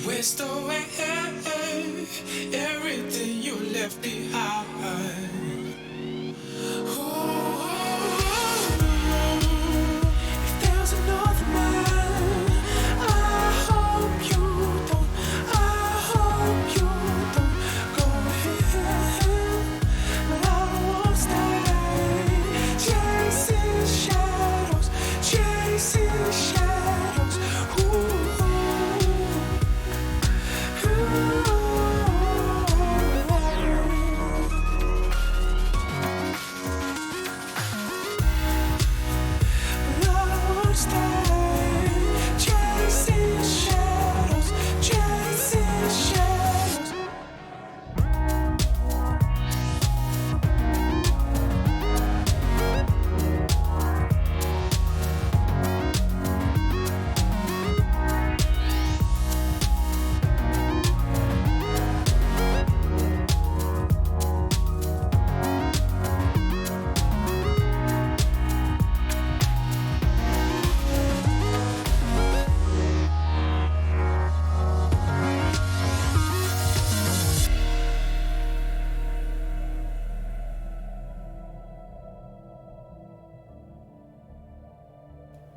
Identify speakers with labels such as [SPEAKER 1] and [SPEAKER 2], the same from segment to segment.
[SPEAKER 1] waste away everything you left behind. Ooh, if there's another man, I hope you don't. I hope you don't go ahead. But I won't stay chasing shadows, chasing shadows. Ooh.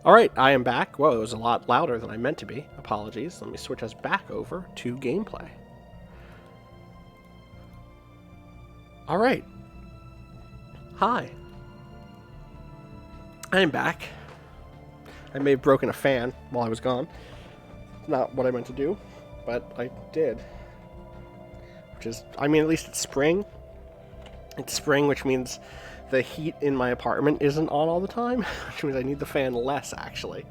[SPEAKER 2] Alright, I am back. Whoa, it was a lot louder than I meant to be. Apologies. Let me switch us back over to gameplay. Alright. Hi. I am back. I may have broken a fan while I was gone. Not what I meant to do, but I did. Which is, I mean, at least it's spring. It's spring, which means the heat in my apartment isn't on all the time, which means I need the fan less, actually.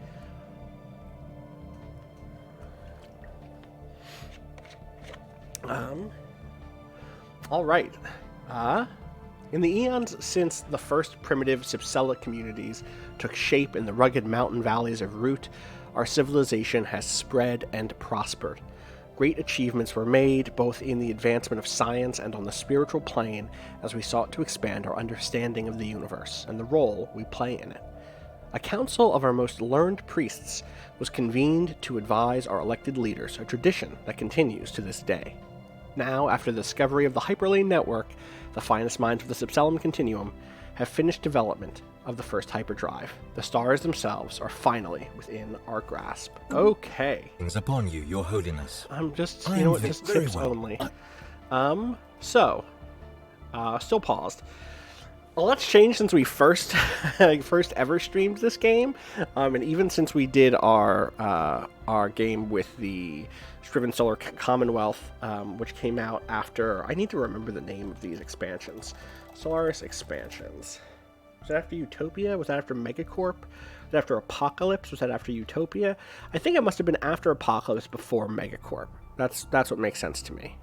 [SPEAKER 2] Alright. In the eons since the first primitive subcella communities took shape in the rugged mountain valleys of Root, our civilization has spread and prospered. Great achievements were made, both in the advancement of science and on the spiritual plane, as we sought to expand our understanding of the universe and the role we play in it. A council of our most learned priests was convened to advise our elected leaders, a tradition that continues to this day. Now, after the discovery of the Hyperlane Network, the finest minds of the Subcellum Continuum have finished development of the first hyperdrive. The stars themselves are finally within our grasp. Okay.
[SPEAKER 3] Things upon you, your holiness.
[SPEAKER 2] I'm just, you know what, just tips only. Still paused. A lot's changed since we first ever streamed this game, and even since we did our game with the Striven Solar Commonwealth, which came out after, I need to remember the name of these expansions. Stellaris expansions. Was that after Utopia? Was that after Megacorp? Was that after Apocalypse? Was that after Utopia? I think it must have been after Apocalypse, before Megacorp. That's what makes sense to me.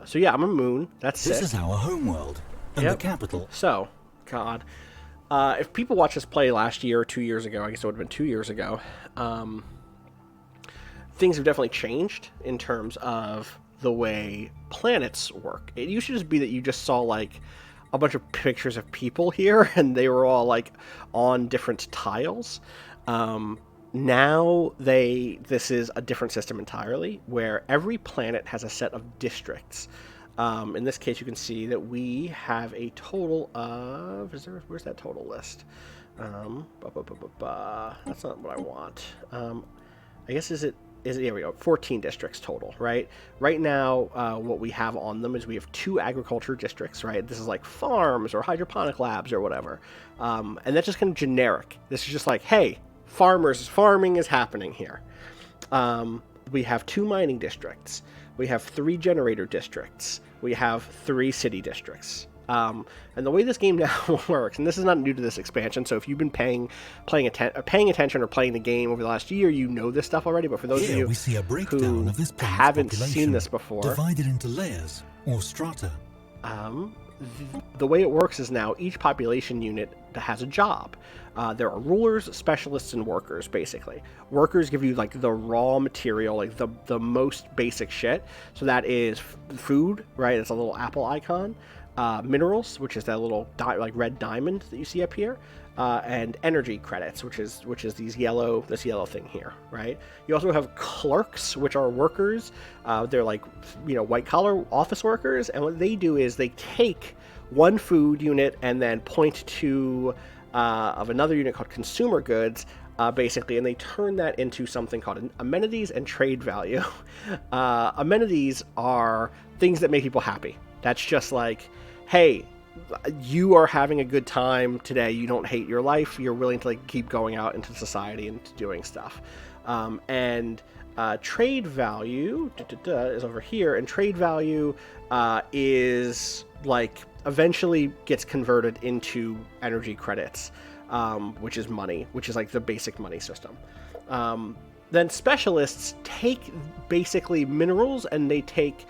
[SPEAKER 2] So yeah, I'm a moon. That's
[SPEAKER 3] This
[SPEAKER 2] sick.
[SPEAKER 3] is our homeworld, and the capital.
[SPEAKER 2] So, God. If people watched us play last year or 2 years ago, I guess it would have been 2 years ago, things have definitely changed in terms of the way planets work. It used to just be that you just saw, like, a bunch of pictures of people here, and they were all, like, on different tiles. Now this is a different system entirely, where every planet has a set of districts. In this case, you can see that we have a total of... where's that total list? That's not what I want. I guess here we go, 14 districts total, right? Right now, what we have on them is we have 2 agriculture districts, right? This is like farms or hydroponic labs or whatever. And that's just kind of generic. This is just like, hey, farming is happening here. We have 2 mining districts. We have 3 generator districts. We have 3 city districts. And the way this game now works, and this is not new to this expansion, so if you've been paying attention or playing the game over the last year, you know this stuff already, but for those of you
[SPEAKER 3] we see a breakdown
[SPEAKER 2] who
[SPEAKER 3] of this planet's
[SPEAKER 2] haven't
[SPEAKER 3] population,
[SPEAKER 2] seen this before,
[SPEAKER 3] divided into layers or strata.
[SPEAKER 2] the way it works is now each population unit has a job. There are rulers, specialists, and workers, basically. Workers give you, like, the raw material, like, the most basic shit. So that is food, right? It's a little apple icon. minerals, which is that little red diamond that you see up here, and energy credits, which is this yellow thing here, right? You also have clerks, which are workers. They're like, white collar office workers, and what they do is they take one food unit and then point to of another unit called consumer goods, basically, and they turn that into something called amenities and trade value. Amenities are things that make people happy. That's just like, hey, you are having a good time today. You don't hate your life. You're willing to keep going out into society and doing stuff. And trade value is over here, and trade value is eventually gets converted into energy credits, which is money, which is the basic money system. Then specialists take basically minerals, and they take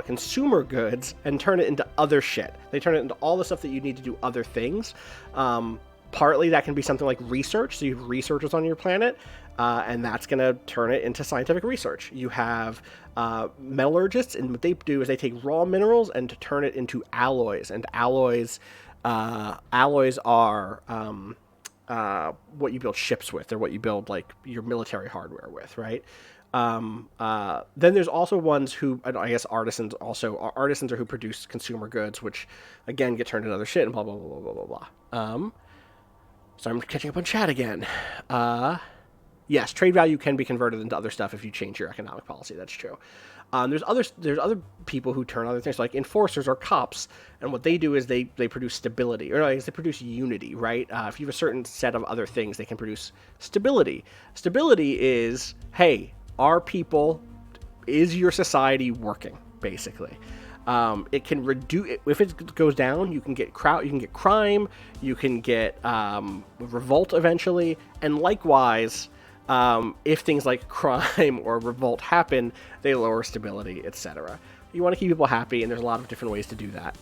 [SPEAKER 2] consumer goods, and turn it into other shit. They turn it into all the stuff that you need to do other things. Partly that can be something like research, so you have researchers on your planet, and that's going to turn it into scientific research. You have metallurgists, and what they do is they take raw minerals and to turn it into alloys, and alloys are what you build ships with, or what you build your military hardware with, right? Then there's also ones who, I guess artisans are who produce consumer goods, which again get turned into other shit, and blah blah blah blah blah blah. So I'm catching up on chat again. Yes, trade value can be converted into other stuff if you change your economic policy. That's true. There's other people who turn other things, like enforcers or cops, and what they do is they produce stability, or they produce unity, right? If you have a certain set of other things, they can produce stability. Stability is, hey, are people, is your society working, basically? It can reduce, if it goes down, you can get crime, you can get revolt eventually, and likewise, if things like crime or revolt happen, they lower stability, etc. You want to keep people happy, and there's a lot of different ways to do that.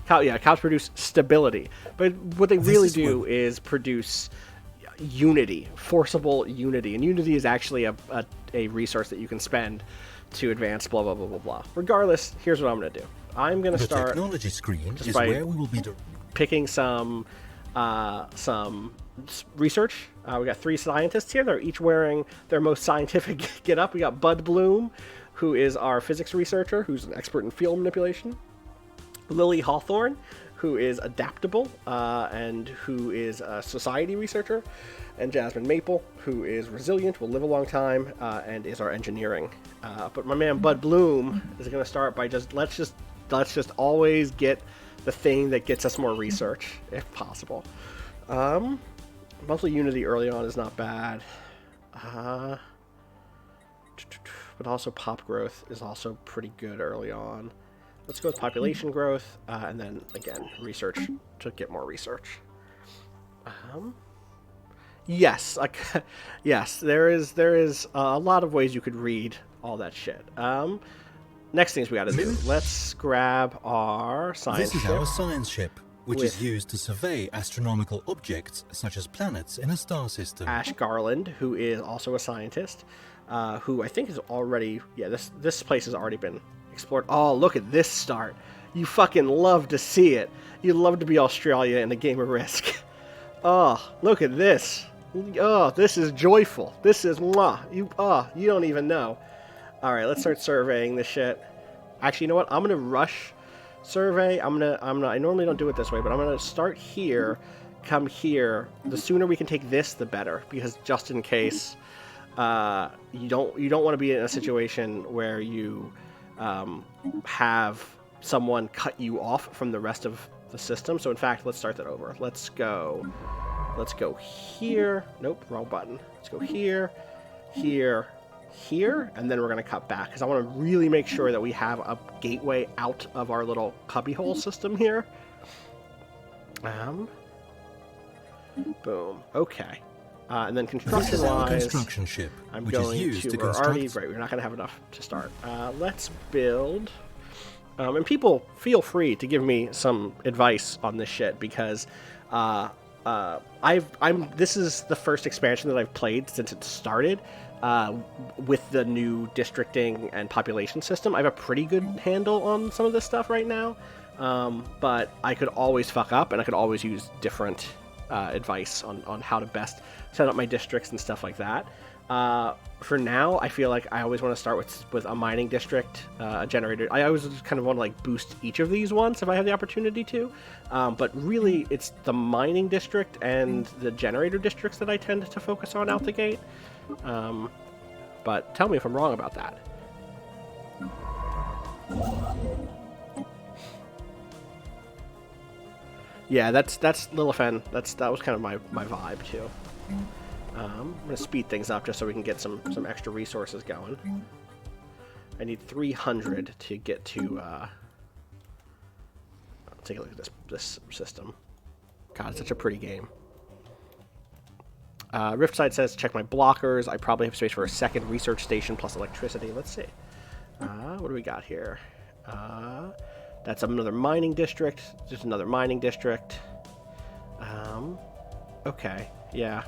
[SPEAKER 2] Cops produce stability, but what they really do is produce unity, forcible unity, and unity is actually a resource that you can spend to advance blah blah blah blah blah. Regardless, here's what I'm going to do. I'm going to start. The
[SPEAKER 3] technology screen is where we will be
[SPEAKER 2] picking some research. We got 3 scientists here. They're each wearing their most scientific get-up. We got Bud Bloom, who is our physics researcher, who's an expert in field manipulation. Lily Hawthorne, who is adaptable and who is a society researcher, and Jasmine Maple, who is resilient, will live a long time, and is our engineering. But my man Bud Bloom is going to start by let's just always get the thing that gets us more research, if possible. Monthly unity early on is not bad, but also pop growth is also pretty good early on. Let's go with population growth, and then, again, research to get more research. Yes, yes, there is a lot of ways you could read all that shit. Next things we gotta do. Let's grab our science ship.
[SPEAKER 3] This is our science ship, which is used to survey astronomical objects, such as planets in a star system.
[SPEAKER 2] Ash Garland, who is also a scientist, who I think is already... Yeah, this place has already been explored. Oh, look at this start. You fucking love to see it. You love to be Australia in a game of Risk. Oh, look at this. Oh, this is joyful. This is mwah. You don't even know. All right, let's start surveying this shit. Actually, you know what? I'm gonna rush survey. I normally don't do it this way, but I'm gonna start here, come here. The sooner we can take this, the better, because just in case, you don't want to be in a situation where you have someone cut you off from the rest of the system. So in fact, let's start that over. Let's go here. Nope, wrong button. Let's go here, here, here, and then we're going to cut back, because I want to really make sure that we have a gateway out of our little cubbyhole system here. Boom. Okay. And then construction-wise,
[SPEAKER 3] construction ship,
[SPEAKER 2] I'm
[SPEAKER 3] which
[SPEAKER 2] going
[SPEAKER 3] is used to
[SPEAKER 2] we're already right. We're not going to have enough to start. Let's build. And people, feel free to give me some advice on this shit, because this is the first expansion that I've played since it started, with the new districting and population system. I have a pretty good handle on some of this stuff right now, but I could always fuck up, and I could always use different advice on how to best set up my districts and stuff like that. For now, I feel like I always want to start with a mining district, a generator. I always just kind of want to like boost each of these once if I have the opportunity to. But really, it's the mining district and the generator districts that I tend to focus on out the gate. But tell me if I'm wrong about that. Yeah, that's Lilithen. That was kind of my vibe too. I'm gonna speed things up just so we can get some extra resources going. I need 300 to get to. Take a look at this system. God, it's such a pretty game. Riftside says, check my blockers. I probably have space for a second research station plus electricity. Let's see. What do we got here? That's another mining district. Just another mining district. Okay. Yeah.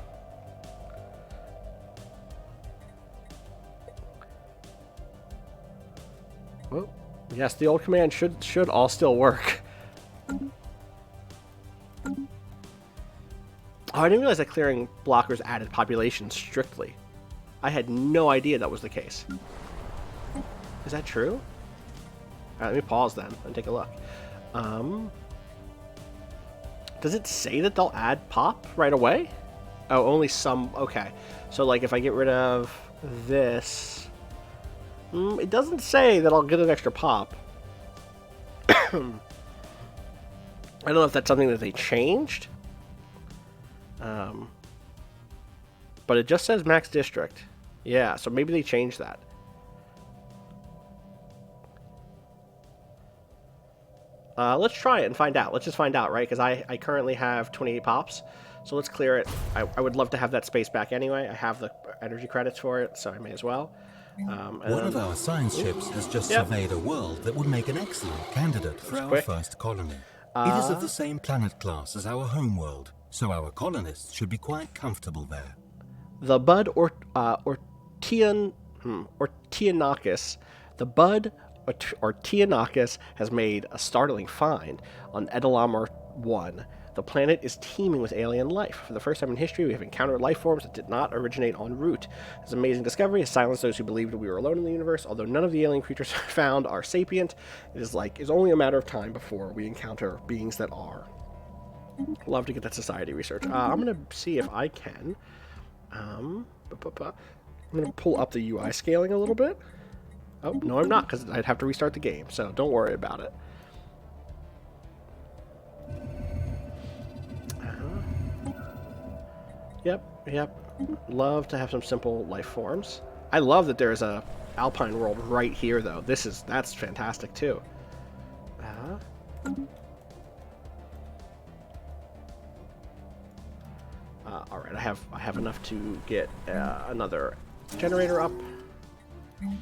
[SPEAKER 2] Well, yes, the old command should all still work. Oh, I didn't realize that clearing blockers added population strictly. I had no idea that was the case. Is that true? Alright, let me pause then and take a look. Does it say that they'll add pop right away? Oh, only some. Okay. So, like, if I get rid of this... it doesn't say that I'll get an extra pop. I don't know if that's something that they changed. But it just says max district. Yeah, so maybe they changed that. Let's try it and find out. Let's just find out, right? Because I currently have 28 pops. So let's clear it. I would love to have that space back anyway. I have the energy credits for it, so I may as well.
[SPEAKER 3] One of our science ships has just surveyed a world that would make an excellent candidate for our first colony. It is of the same planet class as our home world, so our colonists should be quite comfortable there.
[SPEAKER 2] The Bud Ortianakis. The Bud Ortianakis has made a startling find on Edalamar 1. The planet is teeming with alien life. For the first time in history, we have encountered life forms that did not originate en route. This amazing discovery has silenced those who believed we were alone in the universe. Although none of the alien creatures found are sapient, it's only a matter of time before we encounter beings that are. Love to get that society research. I'm going to see if I can. I'm going to pull up the UI scaling a little bit. Oh, no, I'm not, because I'd have to restart the game, so don't worry about it. Yep. Love to have some simple life forms. I love that there's a Alpine world right here, though. That's fantastic, too. All right, I have enough to get another generator up, and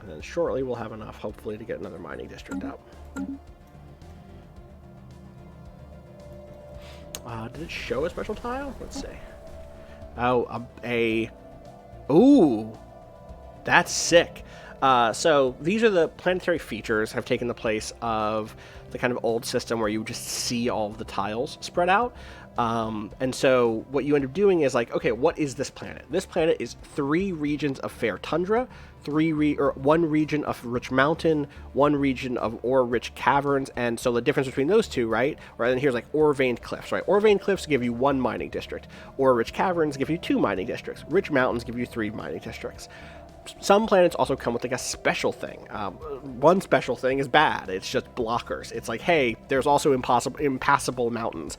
[SPEAKER 2] then shortly we'll have enough, hopefully, to get another mining district up. Did it show a special tile? Let's see. Oh, ooh, that's sick. So these are the planetary features have taken the place of the kind of old system where you just see all of the tiles spread out. And so what you end up doing is like, okay, what is this planet? This planet is 3 regions of fair tundra, 1 region of rich mountain, 1 region of ore-rich caverns, and so the difference between those two, right? Right, and here's like ore-veined cliffs, right? Ore-veined cliffs give you 1 mining district. Ore-rich caverns give you 2 mining districts. Rich mountains give you 3 mining districts. Some planets also come with like a special thing. One special thing is bad. It's just blockers. It's like, hey, there's also impassable mountains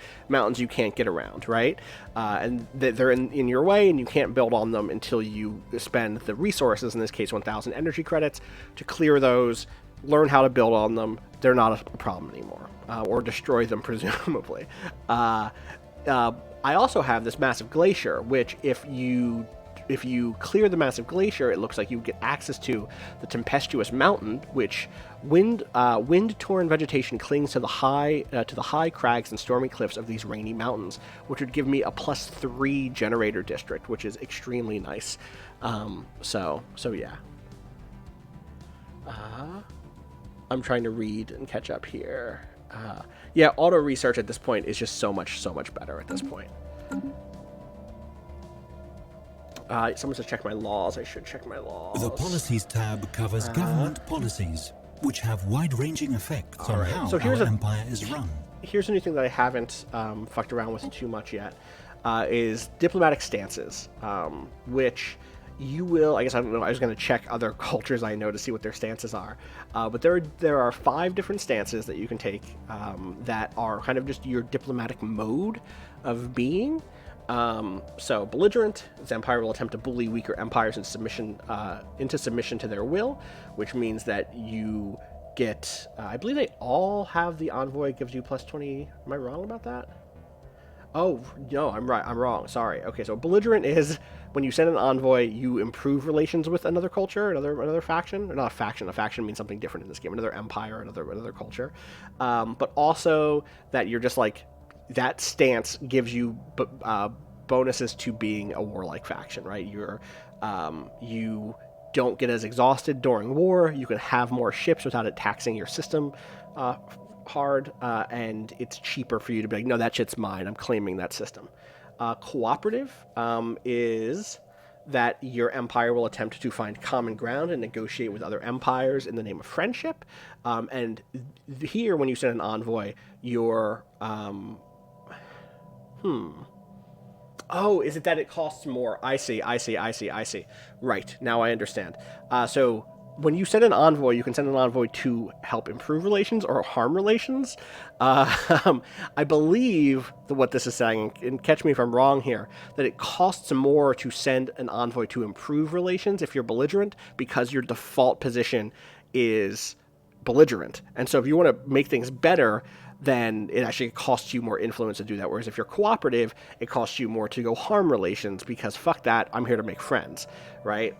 [SPEAKER 2] you can't get around, right? And they're in your way, and you can't build on them until you spend the resources, in this case 1,000 energy credits, to clear those, learn how to build on them. They're not a problem anymore, or destroy them, presumably. I also have this massive glacier, which if you if you clear the massive glacier, it looks like you get access to the tempestuous mountain, which wind-torn vegetation clings to the high crags and stormy cliffs of these rainy mountains, which would give me a +3 generator district, which is extremely nice. So yeah. I'm trying to read and catch up here. Yeah, auto research at this point is just so much better at this point. Someone says check my laws. I should check my laws.
[SPEAKER 3] The Policies tab covers government policies, which have wide-ranging effects on how our empire is run.
[SPEAKER 2] Here's a new thing that I haven't fucked around with too much yet, is diplomatic stances, which you will, I guess, I don't know, I was going to check other cultures I know to see what their stances are, but there are 5 different stances that you can take that are kind of just your diplomatic mode of being. So belligerent, this empire will attempt to bully weaker empires into submission to their will, which means that you get, I believe they all have the envoy gives you +20. Am I wrong about that? Oh, no, I'm right. I'm wrong. Sorry. Okay, so belligerent is when you send an envoy, you improve relations with another culture, another faction. Or not a faction. A faction means something different in this game. Another empire, another culture. But also that you're just like, that stance gives you bonuses to being a warlike faction, right? You don't get as exhausted during war. You can have more ships without it taxing your system hard, and it's cheaper for you to be like, no, that shit's mine. I'm claiming that system. Cooperative is that your empire will attempt to find common ground and negotiate with other empires in the name of friendship. And here, when you send an envoy, your Oh, is it that it costs more? I see. Right, now I understand. So when you send an envoy, you can send an envoy to help improve relations or harm relations. I believe that what this is saying, and catch me if I'm wrong here, that it costs more to send an envoy to improve relations if you're belligerent, because your default position is belligerent. And so if you want to make things better, then it actually costs you more influence to do that. Whereas if you're cooperative, it costs you more to go harm relations, because fuck that, I'm here to make friends, right?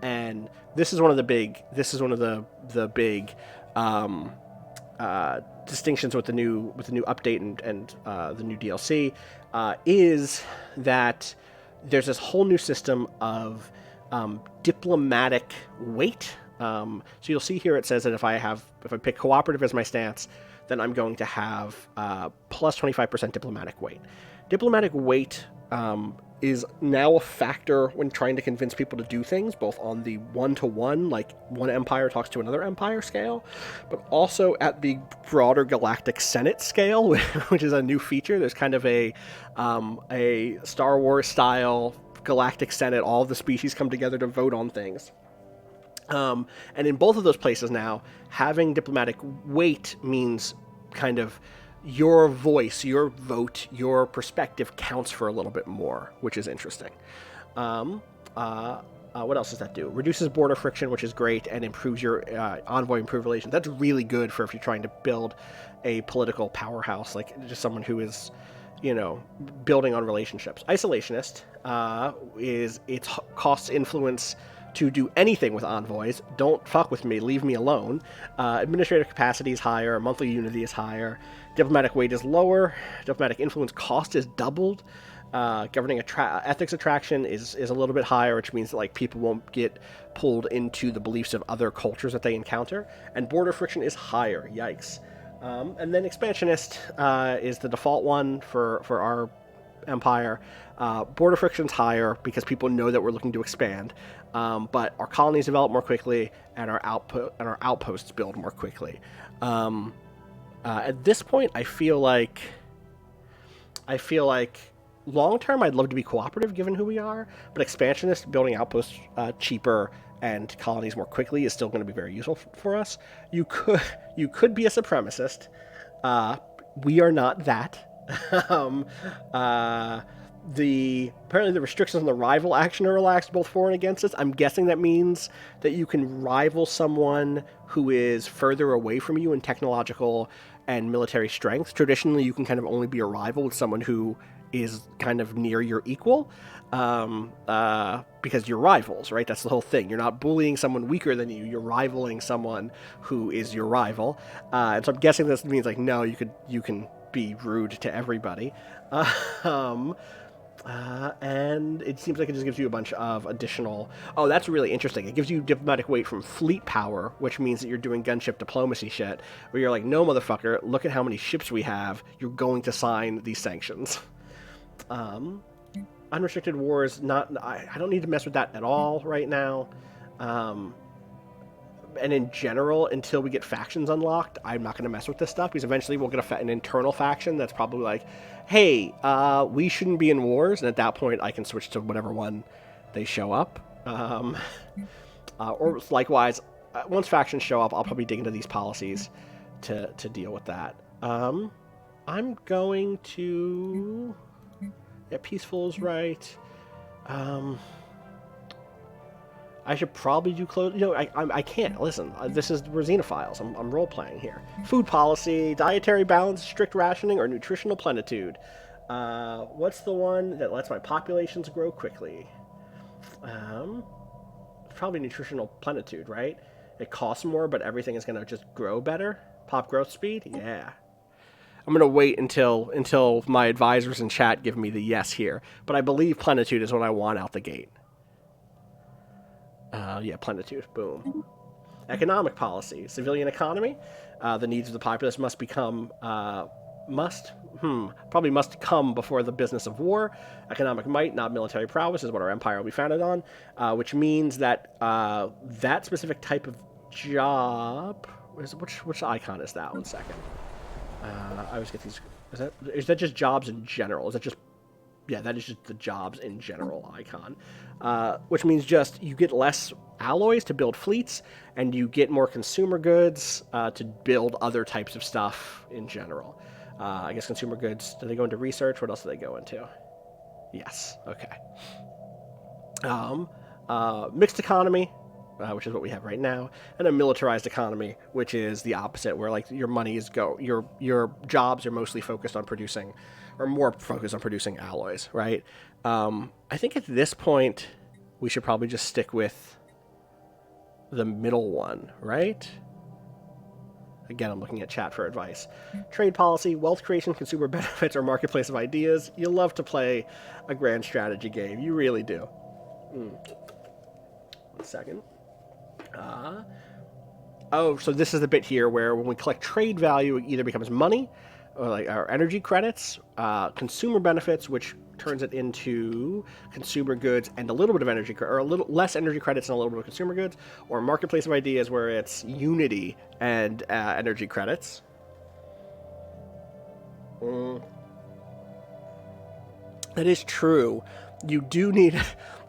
[SPEAKER 2] And this is one of the big distinctions with the new update and the new DLC, is that there's this whole new system of diplomatic weight. So you'll see here it says that if I pick cooperative as my stance, then I'm going to have plus 25% diplomatic weight. Diplomatic weight is now a factor when trying to convince people to do things, both on the one-to-one, like one empire talks to another empire scale, but also at the broader galactic Senate scale, which is a new feature. There's kind of a Star Wars style galactic Senate. All of the species come together to vote on things. And in both of those places now, having diplomatic weight means kind of your voice, your vote, your perspective counts for a little bit more, which is interesting. What else does that do? Reduces border friction, which is great, and improves your envoy improved relations. That's really good for if you're trying to build a political powerhouse, like just someone who is, building on relationships. Isolationist it costs influence to do anything with envoys. Don't fuck with me, leave me alone. Administrative capacity is higher, monthly unity is higher, diplomatic weight is lower, diplomatic influence cost is doubled, governing ethics attraction is a little bit higher, which means that like people won't get pulled into the beliefs of other cultures that they encounter, and border friction is higher. Yikes. And then expansionist is the default one for our empire. Border friction's higher because people know that we're looking to expand, but our colonies develop more quickly, and our outposts build more quickly. At this point, I feel like long term I'd love to be cooperative given who we are, but expansionist, building outposts cheaper and colonies more quickly, is still going to be very useful for us. You could be a supremacist. We are not that. Apparently the restrictions on the rival action are relaxed both for and against us. I'm guessing that means that you can rival someone who is further away from you in technological and military strength. Traditionally, you can kind of only be a rival with someone who is kind of near your equal, because you're rivals, right? That's the whole thing. You're not bullying someone weaker than you. You're rivaling someone who is your rival. And so I'm guessing this means like, no, you can be rude to everybody. And it seems like it just gives you a bunch of additional... Oh, that's really interesting. It gives you diplomatic weight from fleet power, which means that you're doing gunship diplomacy shit, where you're like, no, motherfucker, look at how many ships we have. You're going to sign these sanctions. Unrestricted wars, I don't need to mess with that at all right now. And in general, until we get factions unlocked, I'm not going to mess with this stuff, because eventually we'll get an internal faction that's probably like, hey, we shouldn't be in wars, and at that point I can switch to whatever one they show up. Or likewise, once factions show up, I'll probably dig into these policies to deal with that. I'm going to... Yeah, peaceful is right. I should probably do close... I can't. Listen, we're xenophiles. I'm role-playing here. Food policy, dietary balance, strict rationing, or nutritional plenitude. What's the one that lets my populations grow quickly? Probably nutritional plenitude, right? It costs more, but everything is going to just grow better. Pop growth speed? Yeah. I'm going to wait until my advisors in chat give me the yes here. But I believe plenitude is what I want out the gate. Yeah, plenitude. Boom. Economic policy. Civilian economy. The needs of the populace must come before the business of war. Economic might, not military prowess, is what our empire will be founded on. Which means that that specific type of job... Which icon is that? 1 second. I always get these... Is that just jobs in general? Is that just... Yeah, that is just the jobs in general icon. Which means just you get less alloys to build fleets, and you get more consumer goods to build other types of stuff in general. I guess consumer goods, do they go into research? What else do they go into? Yes, okay. Mixed economy, which is what we have right now, and a militarized economy, which is the opposite, where like your money is your jobs are mostly focused on producing, or more focused on producing alloys, right? I think at this point we should probably just stick with the middle one, right? Again, I'm looking at chat for advice. Trade policy, wealth creation, consumer benefits, or marketplace of ideas. You love to play a grand strategy game. You really do. 1 second. So this is the bit here where when we collect trade value, it either becomes money, or like our energy credits, consumer benefits, which turns it into consumer goods and a little bit of energy, or a little less energy credits and a little bit of consumer goods, or marketplace of ideas where it's unity and energy credits. That is true. You do need...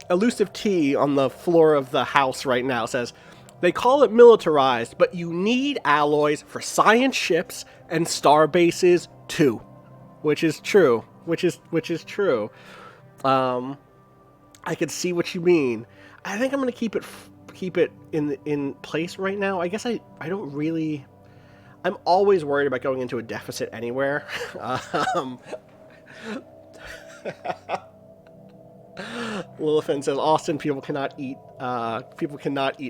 [SPEAKER 2] Elusive T on the floor of the house right now says, they call it militarized, but you need alloys for science ships and star bases too. Which is true. Which is true. I can see what you mean. I think I'm going to keep it in place right now. I guess I don't really... I'm always worried about going into a deficit anywhere. Lilithan says, Austin, people cannot eat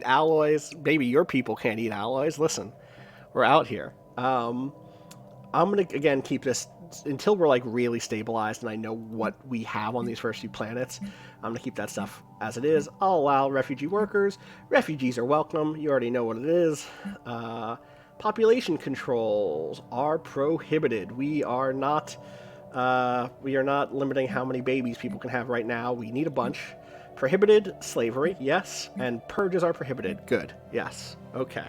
[SPEAKER 2] alloys. Maybe your people can't eat alloys. Listen, we're out here. I'm going to, again, keep this until we're, like, really stabilized and I know what we have on these first few planets. I'm going to keep that stuff as it is. I'll allow refugee workers. Refugees are welcome. You already know what it is. Population controls are prohibited. We are not limiting how many babies people can have right now. We need a bunch. Prohibited slavery, yes. And purges are prohibited. Good. Yes. Okay.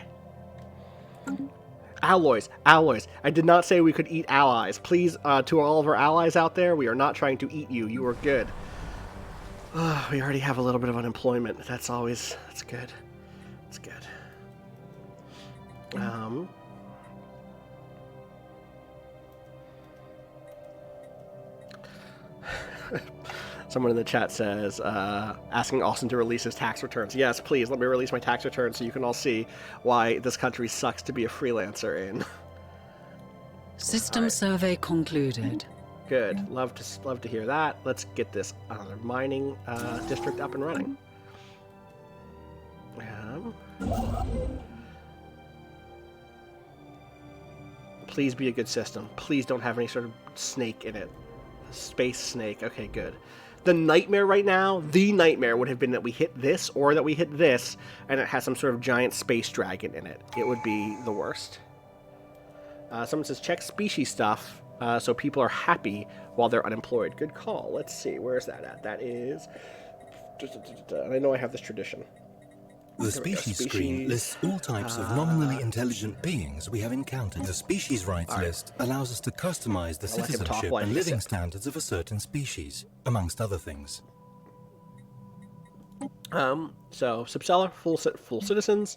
[SPEAKER 2] Alloys. I did not say we could eat allies. Please, to all of our allies out there, we are not trying to eat you. You are good. We already have a little bit of unemployment. That's good. It's good. Someone in the chat says, asking Austin to release his tax returns. Yes, please, let me release my tax returns so you can all see why this country sucks to be a freelancer in.
[SPEAKER 4] System survey concluded.
[SPEAKER 2] Good. Love to hear that. Let's get this other mining district up and running. Please be a good system. Please don't have any sort of snake in it. Space snake. Okay, good. The nightmare right now, the nightmare would have been that we hit this or that we hit this and it has some sort of giant space dragon in it. It would be the worst. Someone says check species stuff so people are happy while they're unemployed. Good call. Let's see. Where's that at? That is... And I know I have this tradition.
[SPEAKER 3] The species screen lists all types of nominally intelligent beings we have encountered. The species rights list allows us to customize the citizenship and living standards of a certain species, amongst other things.
[SPEAKER 2] So Subcella, full citizens,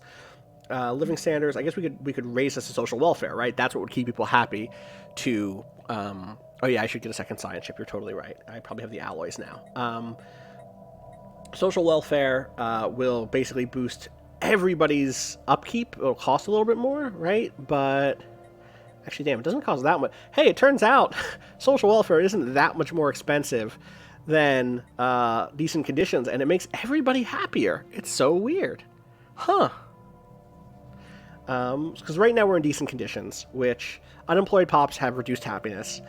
[SPEAKER 2] living standards. I guess we could raise this to social welfare, right? That's what would keep people happy. To oh yeah, I should get a second science ship. You're totally right. I probably have the alloys now. Social welfare will basically boost everybody's upkeep. It'll cost a little bit more, right? But actually, damn, it doesn't cost that much. Hey, it turns out social welfare isn't that much more expensive than decent conditions, and it makes everybody happier. It's so weird. Huh. Because right now we're in decent conditions, which unemployed pops have reduced happiness.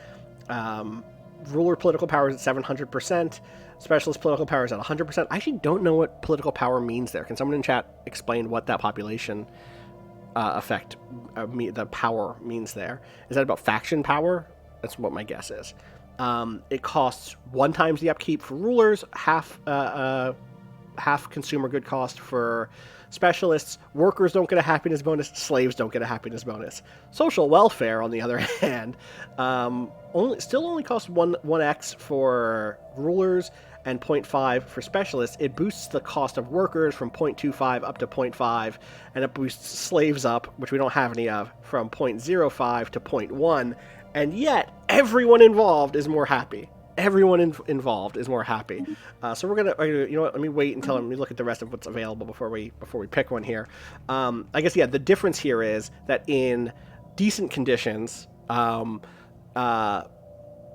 [SPEAKER 2] Ruler political power is at 700%. Specialist political power is at 100%. I actually don't know what political power means there. Can someone in chat explain what that population effect, the power means there? Is that about faction power? That's what my guess is. It costs 1 times the upkeep for rulers, half consumer good cost for specialists. Workers don't get a happiness bonus. Slaves don't get a happiness bonus. Social welfare, on the other hand, still only costs 1x for rulers and 0.5 for specialists. It boosts the cost of workers from 0.25 up to 0.5, and it boosts slaves up, which we don't have any of, from 0.05 to 0.1, and yet everyone involved is more happy. Everyone involved is more happy. So we're gonna, you know what? Let me wait until let me look at the rest of what's available before we pick one here. I guess the difference here is that in decent conditions,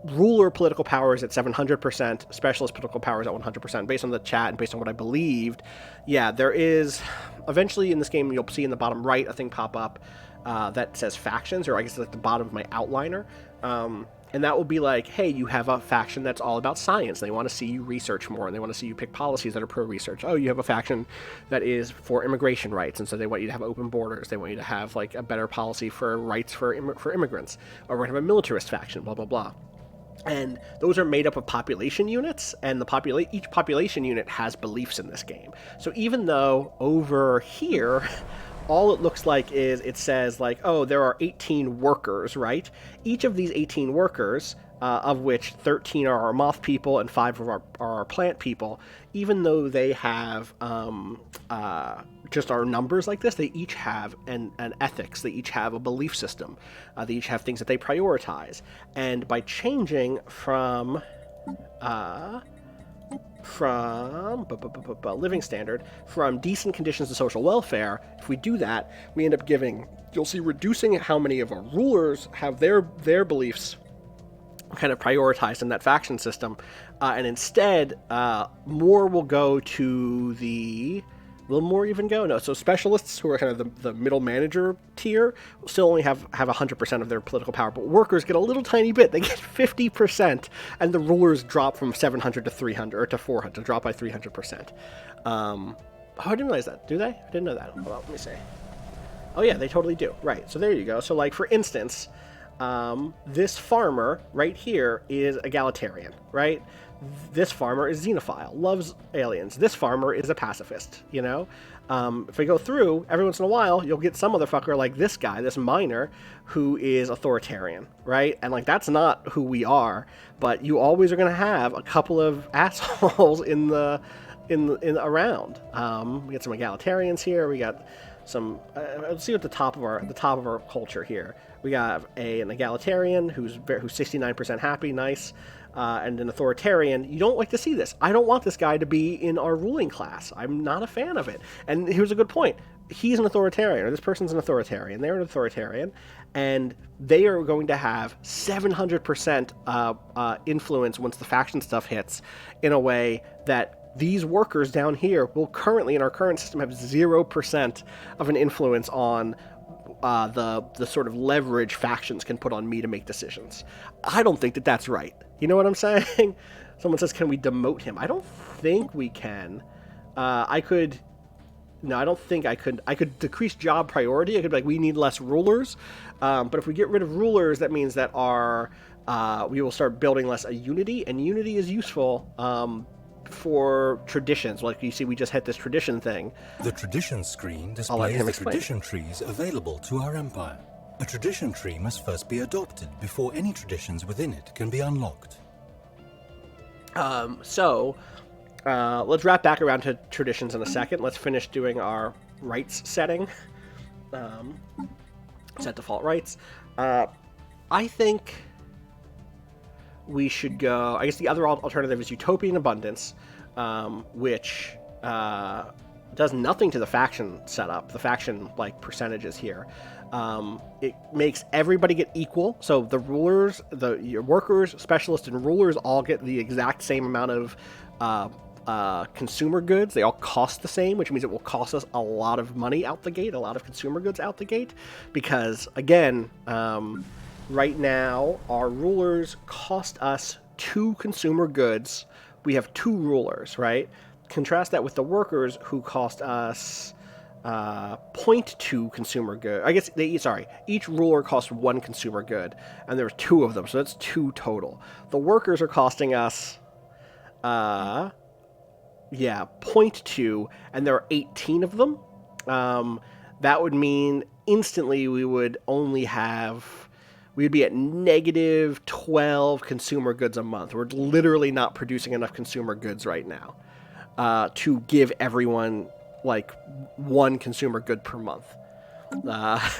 [SPEAKER 2] ruler political power is at 700%, specialist political power is at 100%. Based on the chat and based on what I believed, yeah, there is eventually in this game you'll see in the bottom right a thing pop up that says factions, or I guess it's at the bottom of my outliner. And that will be like, hey, you have a faction that's all about science. They want to see you research more, and they want to see you pick policies that are pro-research. Oh, you have a faction that is for immigration rights, and so they want you to have open borders. They want you to have like a better policy for rights for immigrants. Or we're going to have a militarist faction, blah, blah, blah. And those are made up of population units, and each population unit has beliefs in this game. So even though over here... all it looks like is it says like, oh, there are 18 workers, right? Each of these 18 workers, of which 13 are our moth people and 5 are our plant people, even though they have just our numbers like this, they each have an ethics. They each have a belief system. They each have things that they prioritize. And by changing from living standard, from decent conditions to social welfare, if we do that, we end up giving, you'll see, reducing how many of our rulers have their beliefs kind of prioritized in that faction system, and instead more will go to the... Will more even go? No. So specialists, who are kind of the middle manager tier, will still only have 100% of their political power, but workers get a little tiny bit. They get 50%, and the rulers drop from 700 to 300, or to 400, drop by 300%. Oh, I didn't realize that. Do they? I didn't know that. Hold on, let me see. Oh yeah, they totally do. Right. So there you go. So like, for instance, this farmer right here is egalitarian, right? This farmer is xenophile, loves aliens. This farmer is a pacifist, you know? If we go through, every once in a while, you'll get some motherfucker like this guy, this miner, who is authoritarian, right? And like, that's not who we are, but you always are going to have a couple of assholes in around. We got some egalitarians here. We got some, let's see what the top of our culture here. We got an egalitarian who's 69% happy, nice. And an authoritarian. You don't like to see this. I don't want this guy to be in our ruling class. I'm not a fan of it. And here's a good point. he's an authoritarian, or this person's an authoritarian, they're an authoritarian, and they are going to have 700% influence once the faction stuff hits, in a way that these workers down here will currently, in our current system, have 0% of an influence on the sort of leverage factions can put on me to make decisions. I don't think that that's right. You know what I'm saying? Someone says, can we demote him? I don't think we can. No, I don't think I could. I could decrease job priority. I could be like, we need less rulers. But if we get rid of rulers, that means that we will start building less a unity, and unity is useful for traditions. Like you see, we just hit this tradition thing.
[SPEAKER 3] The tradition screen displays the tradition trees available to our empire. A tradition tree must first be adopted before any traditions within it can be unlocked.
[SPEAKER 2] Let's wrap back around to traditions in a second. Let's finish doing our rights setting. Set default rights. I think we should go... I guess the other alternative is Utopian Abundance, which does nothing to the faction setup, the faction percentages here. It makes everybody get equal. So the rulers, your workers, specialists, and rulers all get the exact same amount of consumer goods. They all cost the same, which means it will cost us a lot of money out the gate, a lot of consumer goods out the gate, because again, right now our rulers cost us 2 consumer goods. We have 2 rulers, right? Contrast that with the workers, who cost us 0.2 consumer good. I guess each ruler costs 1 consumer good, and there's 2 of them, so that's 2 total. The workers are costing us 0.2, and there are 18 of them. That would mean instantly we would be at negative 12 consumer goods a month. We're literally not producing enough consumer goods right now to give everyone 1 consumer good per month.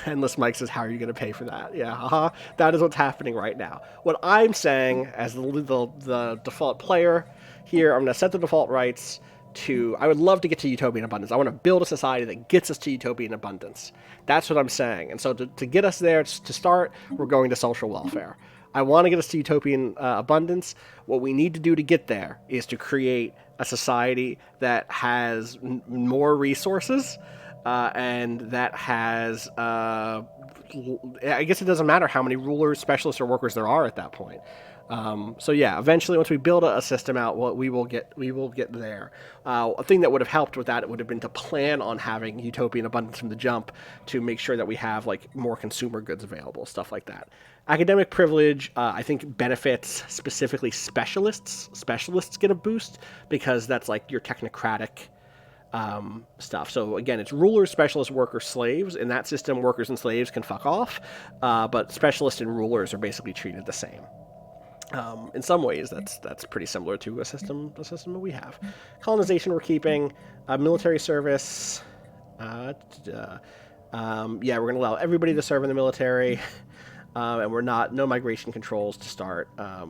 [SPEAKER 2] Endless Mike says, how are you going to pay for that? Yeah, that is what's happening right now. What I'm saying, as the default player here, I'm going to set the default rights to... I would love to get to Utopian Abundance. I want to build a society that gets us to Utopian Abundance. That's what I'm saying. And so to get us there, to start, we're going to social welfare. I want to get us to Utopian Abundance. What we need to do to get there is to create a society that has more resources, and that has... I guess it doesn't matter how many rulers, specialists, or workers there are at that point. Eventually, once we build a system out, we will get there. A thing that would have helped with that, it would have been to plan on having Utopian Abundance from the jump, to make sure that we have more consumer goods available, stuff like that. Academic privilege, I think, benefits specifically specialists. Specialists get a boost because that's your technocratic stuff. So again, it's rulers, specialists, workers, slaves. In that system, workers and slaves can fuck off, but specialists and rulers are basically treated the same. In some ways, that's pretty similar to the system that we have. Colonization we're keeping. Military service. We're going to allow everybody to serve in the military. And we're no migration controls to start,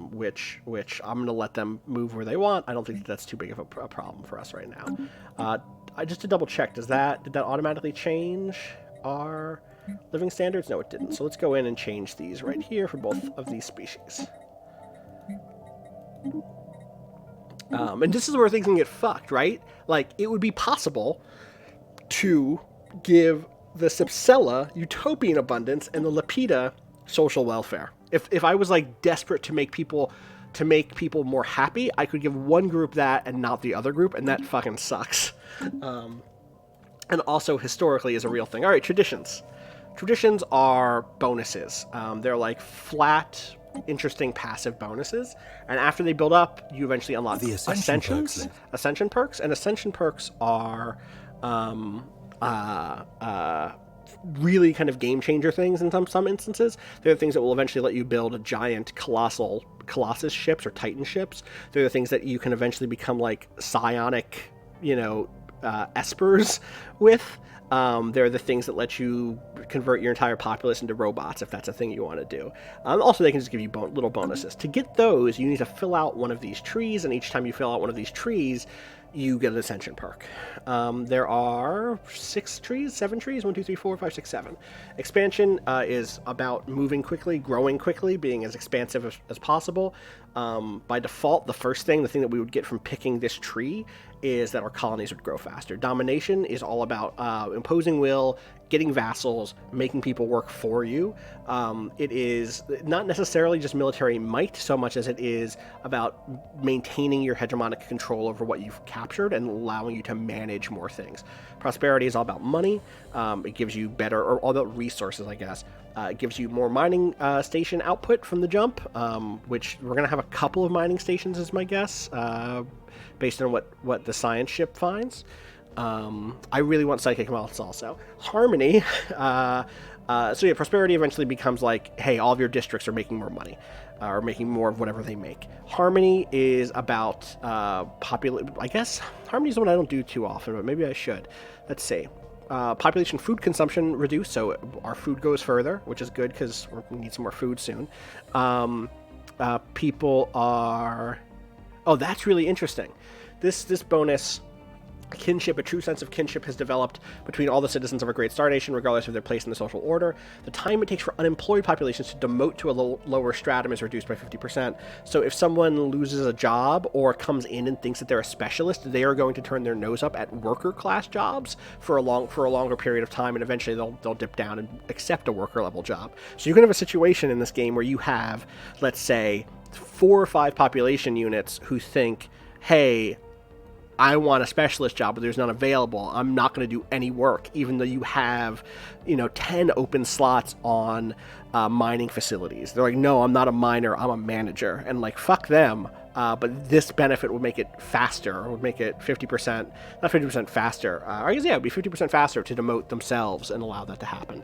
[SPEAKER 2] which I'm going to let them move where they want. I don't think that's too big of a problem for us right now. Just to double check, did that automatically change our living standards? No, it didn't. So let's go in and change these right here for both of these species. And this is where things can get fucked, right? It would be possible to give the Cypsela Utopian Abundance and the Lepida social welfare. If I was desperate to make people more happy, I could give one group that and not the other group, and that fucking sucks. And also historically is a real thing. All right, traditions. Traditions are bonuses. They're flat, interesting passive bonuses, and after they build up, you eventually unlock
[SPEAKER 3] the
[SPEAKER 2] ascension perks, and ascension perks are really kind of game changer things in some instances. They're the things that will eventually let you build giant colossus ships or titan ships. They're the things that you can eventually become psionic, espers with. They're the things that let you convert your entire populace into robots, if that's a thing you want to do. Also, they can just give you little bonuses. To get those, you need to fill out one of these trees, and each time you fill out one of these trees, you get an ascension perk. There are 7 trees, 1, 2, 3, 4, 5, 6, 7. Expansion is about moving quickly, growing quickly, being as expansive as possible. By default, the thing that we would get from picking this tree is that our colonies would grow faster. Domination is all about imposing will, getting vassals, making people work for you. It is not necessarily just military might so much as it is about maintaining your hegemonic control over what you've captured and allowing you to manage more things. Prosperity is all about money. It gives you better, or all about resources, I guess. It gives you more mining station output from the jump, which we're going to have a couple of mining stations is my guess, based on what the science ship finds. I really want psychic melts also. Harmony, prosperity eventually becomes like, hey, all of your districts are making more money, or making more of whatever they make. Harmony is about I guess harmony is the one I don't do too often, but maybe I should. Let's see. Population food consumption reduced, so our food goes further, which is good because we need some more food soon. People are... Oh, that's really interesting. This bonus... Kinship, a true sense of kinship has developed between all the citizens of a great star nation, regardless of their place in the social order. The time it takes for unemployed populations to demote to a lower stratum is reduced by 50%. So if someone loses a job or comes in and thinks that they're a specialist, they are going to turn their nose up at worker class jobs for a longer period of time, and eventually they'll dip down and accept a worker level job. So you can have a situation in this game where you have, let's say, 4 or 5 population units who think, hey, I want a specialist job, but there's none available. I'm not going to do any work, even though you have, 10 open slots on mining facilities. They're like, no, I'm not a miner, I'm a manager. And like, fuck them. But this benefit would make it faster, or would make it 50%, not 50% faster. I guess, yeah, it would be 50% faster to demote themselves and allow that to happen.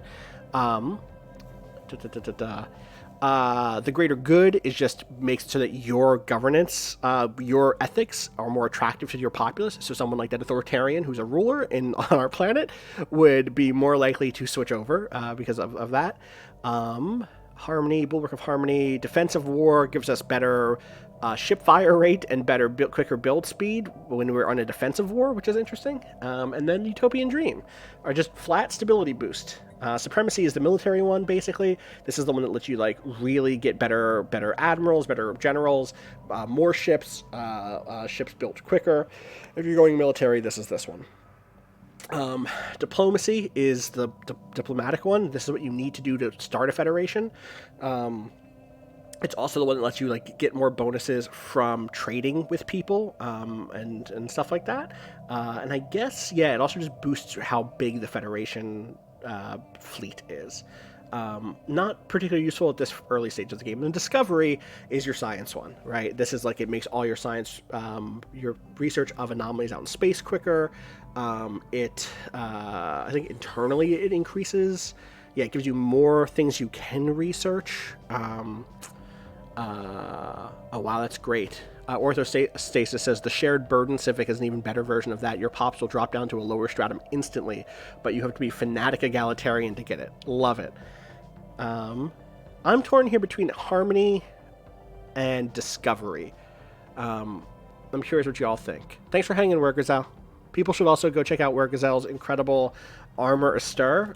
[SPEAKER 2] The greater good is just makes so that your governance, your ethics are more attractive to your populace. So someone like that authoritarian who's a ruler on our planet would be more likely to switch over because of that. Harmony, Bulwark of Harmony, Defensive War gives us better ship fire rate and better quicker build speed when we're on a defensive war, which is interesting. And then Utopian Dream are just flat stability boost. Supremacy is the military one, basically. This is the one that lets you like really get better admirals, better generals, more ships, ships built quicker. If you're going military, this is this one. Diplomacy is the diplomatic one. This is what you need to do to start a federation. It's also the one that lets you like get more bonuses from trading with people, and stuff like that. And I guess, yeah, it also just boosts how big the Federation fleet is. Not particularly useful at this early stage of the game. And Discovery is your science one, right? This is like, it makes all your science, your research of anomalies out in space quicker. I think internally it increases. Yeah, it gives you more things you can research. Oh wow, that's great. Orthostasis says the shared burden civic is an even better version of that. Your pops will drop down to a lower stratum instantly, but you have to be fanatic egalitarian to get it. Love it. I'm torn here between Harmony and Discovery. I'm curious what you all think. Thanks for hanging, Wergazelle. People should also go check out Wergazelle's incredible Armor Astir,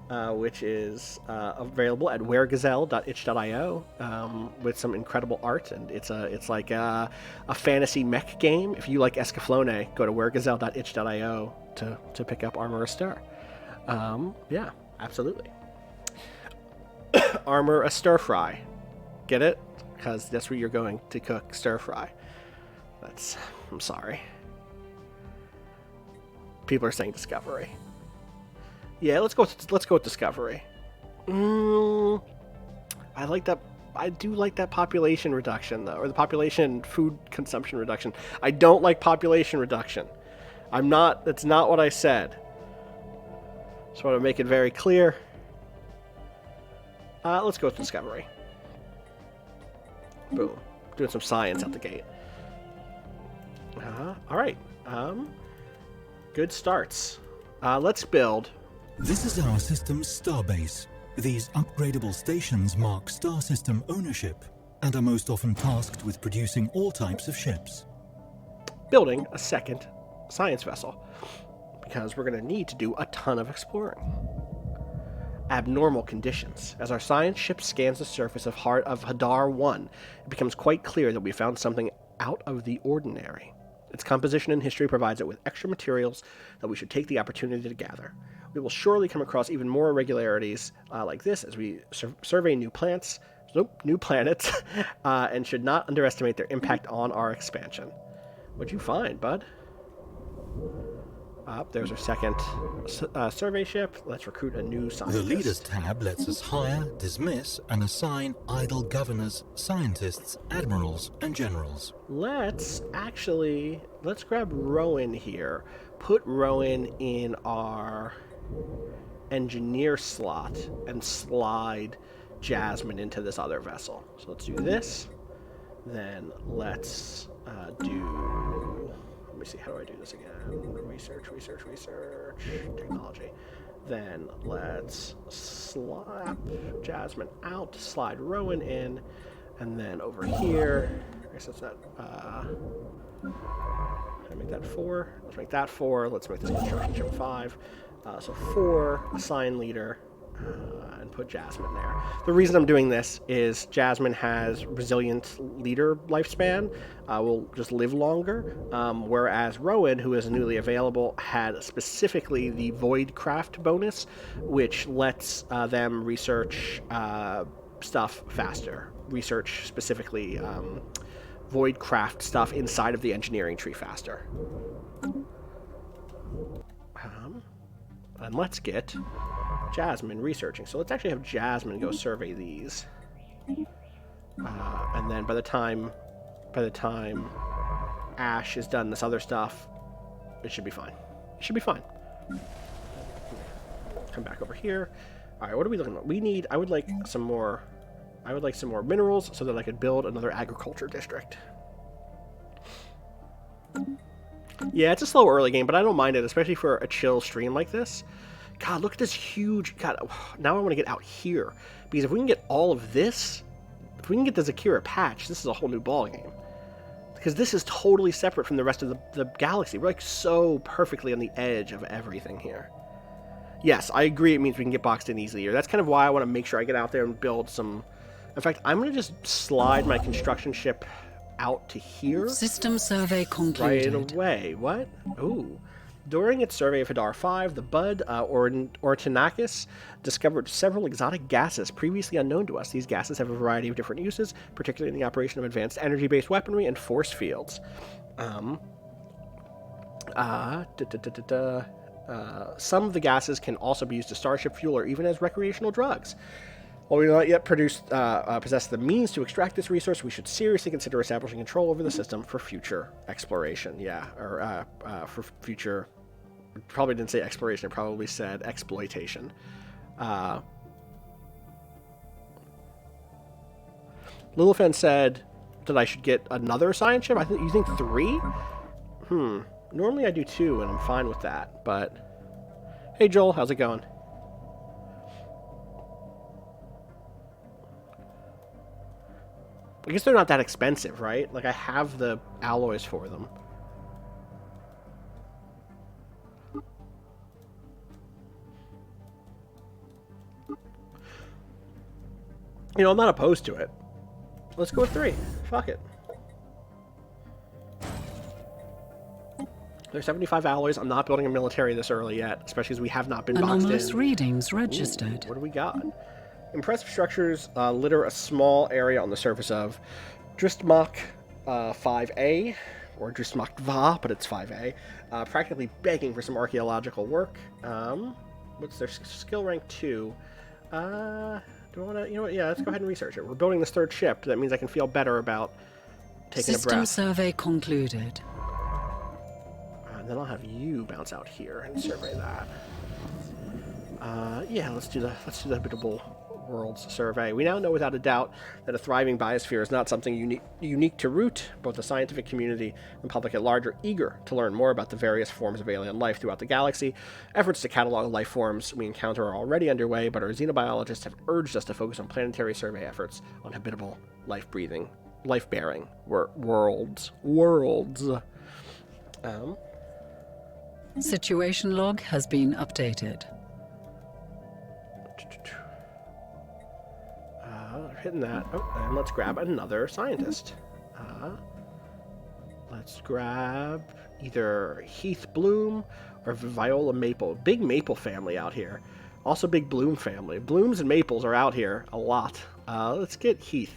[SPEAKER 2] which is available at weregazelle.itch.io, with some incredible art, and it's like a fantasy mech game. If you like Escaflowne, go to weregazelle.itch.io to pick up Armor Astir. Yeah, absolutely. Armor a stir fry. Get it? Because that's where you're going to cook stir fry. I'm sorry. People are saying Discovery. Yeah, let's go with Discovery. I like that. I do like that population reduction though, or the population food consumption reduction. I don't like population reduction. That's not what I said. Just want to make it very clear. Let's go with Discovery. Boom. Doing some science out the gate. All right. Good starts. Let's build.
[SPEAKER 3] This is our system's starbase. These upgradable stations mark star system ownership and are most often tasked with producing all types of ships.
[SPEAKER 2] building a second science vessel, because we're going to need to do a ton of exploring. Abnormal conditions. As our science ship scans the surface of Hadar 1, it becomes quite clear that we found something out of the ordinary. Its composition and history provides it with extra materials that we should take the opportunity to gather. We will surely come across even more irregularities like this as we survey new planets, and should not underestimate their impact on our expansion. What'd you find, bud? There's our second survey ship. Let's recruit a new scientist.
[SPEAKER 3] The Leaders tab lets us hire, dismiss, and assign idle governors, scientists, admirals, and generals.
[SPEAKER 2] Let's grab Rowan here. Put Rowan in our engineer slot and slide Jasmine into this other vessel. So let's do this. Then let's do... Let me see, how do I do this again? Research, technology. Then let's slap Jasmine out, slide Rowan in, and then over here, I guess that's not, can I make that 4? Let's make that 4, let's make this construction ship 5. So 4, assign leader, and put Jasmine there. The reason I'm doing this is Jasmine has resilient leader lifespan, will just live longer, whereas Rowan, who is newly available, had specifically the Voidcraft bonus, which lets them research stuff faster. Research specifically Voidcraft stuff inside of the engineering tree faster. And let's get Jasmine researching. So let's actually have Jasmine go survey these. And then by the time Ash is done this other stuff, it should be fine. It should be fine. Come back over here. All right, what are we looking at? I would like some more minerals so that I could build another agriculture district. Yeah, it's a slow early game, but I don't mind it, especially for a chill stream like this. God, look at this huge... God, now I want to get out here. Because if we can get all of this... If we can get the Zakira patch, this is a whole new ballgame. Because this is totally separate from the rest of the galaxy. We're like so perfectly on the edge of everything here. Yes, I agree it means we can get boxed in easily here. That's kind of why I want to make sure I get out there and build some... In fact, I'm going to just slide my construction ship out to here.
[SPEAKER 4] System survey concluded.
[SPEAKER 2] Right away. What? Ooh. During its survey of Hadar 5, the Bud Ortonakis discovered several exotic gases previously unknown to us. These gases have a variety of different uses, particularly in the operation of advanced energy-based weaponry and force fields. Some of the gases can also be used as starship fuel or even as recreational drugs. While we do not yet possess the means to extract this resource, we should seriously consider establishing control over the system for future exploration. Yeah, or for future... Probably didn't say exploration, it probably said exploitation. Lilifan said that I should get another science ship. You think 3? Normally I do 2, and I'm fine with that, but... Hey Joel, how's it going? I guess they're not that expensive, right? Like, I have the alloys for them. You know, I'm not opposed to it. Let's go with 3. Fuck it. There's 75 alloys. I'm not building a military this early yet, especially as we have not been boxed in.
[SPEAKER 4] Anomalous readings registered.
[SPEAKER 2] Ooh, what do we got? Impressive structures litter a small area on the surface of Dristmach 5A, or Dristmach Va, but it's 5A, practically begging for some archaeological work. What's their skill rank 2? Do I want to, you know what, yeah, let's go ahead and research it. We're building this 3rd ship. That means I can feel better about taking a breath.
[SPEAKER 4] System survey concluded.
[SPEAKER 2] And then I'll have you bounce out here and survey that. Yeah, let's do the habitable worlds survey. We now know without a doubt that a thriving biosphere is not something unique to Root. Both the scientific community and public at large are eager to learn more about the various forms of alien life throughout the galaxy. Efforts to catalog life forms we encounter are already underway, but our xenobiologists have urged us to focus on planetary survey efforts on habitable, life-bearing worlds.
[SPEAKER 4] Situation log has been updated.
[SPEAKER 2] Hitting that. Oh, and let's grab another scientist. Let's grab either Heath Bloom or Viola Maple. Big Maple family out here. Also big Bloom family. Blooms and Maples are out here a lot. Let's get Heath.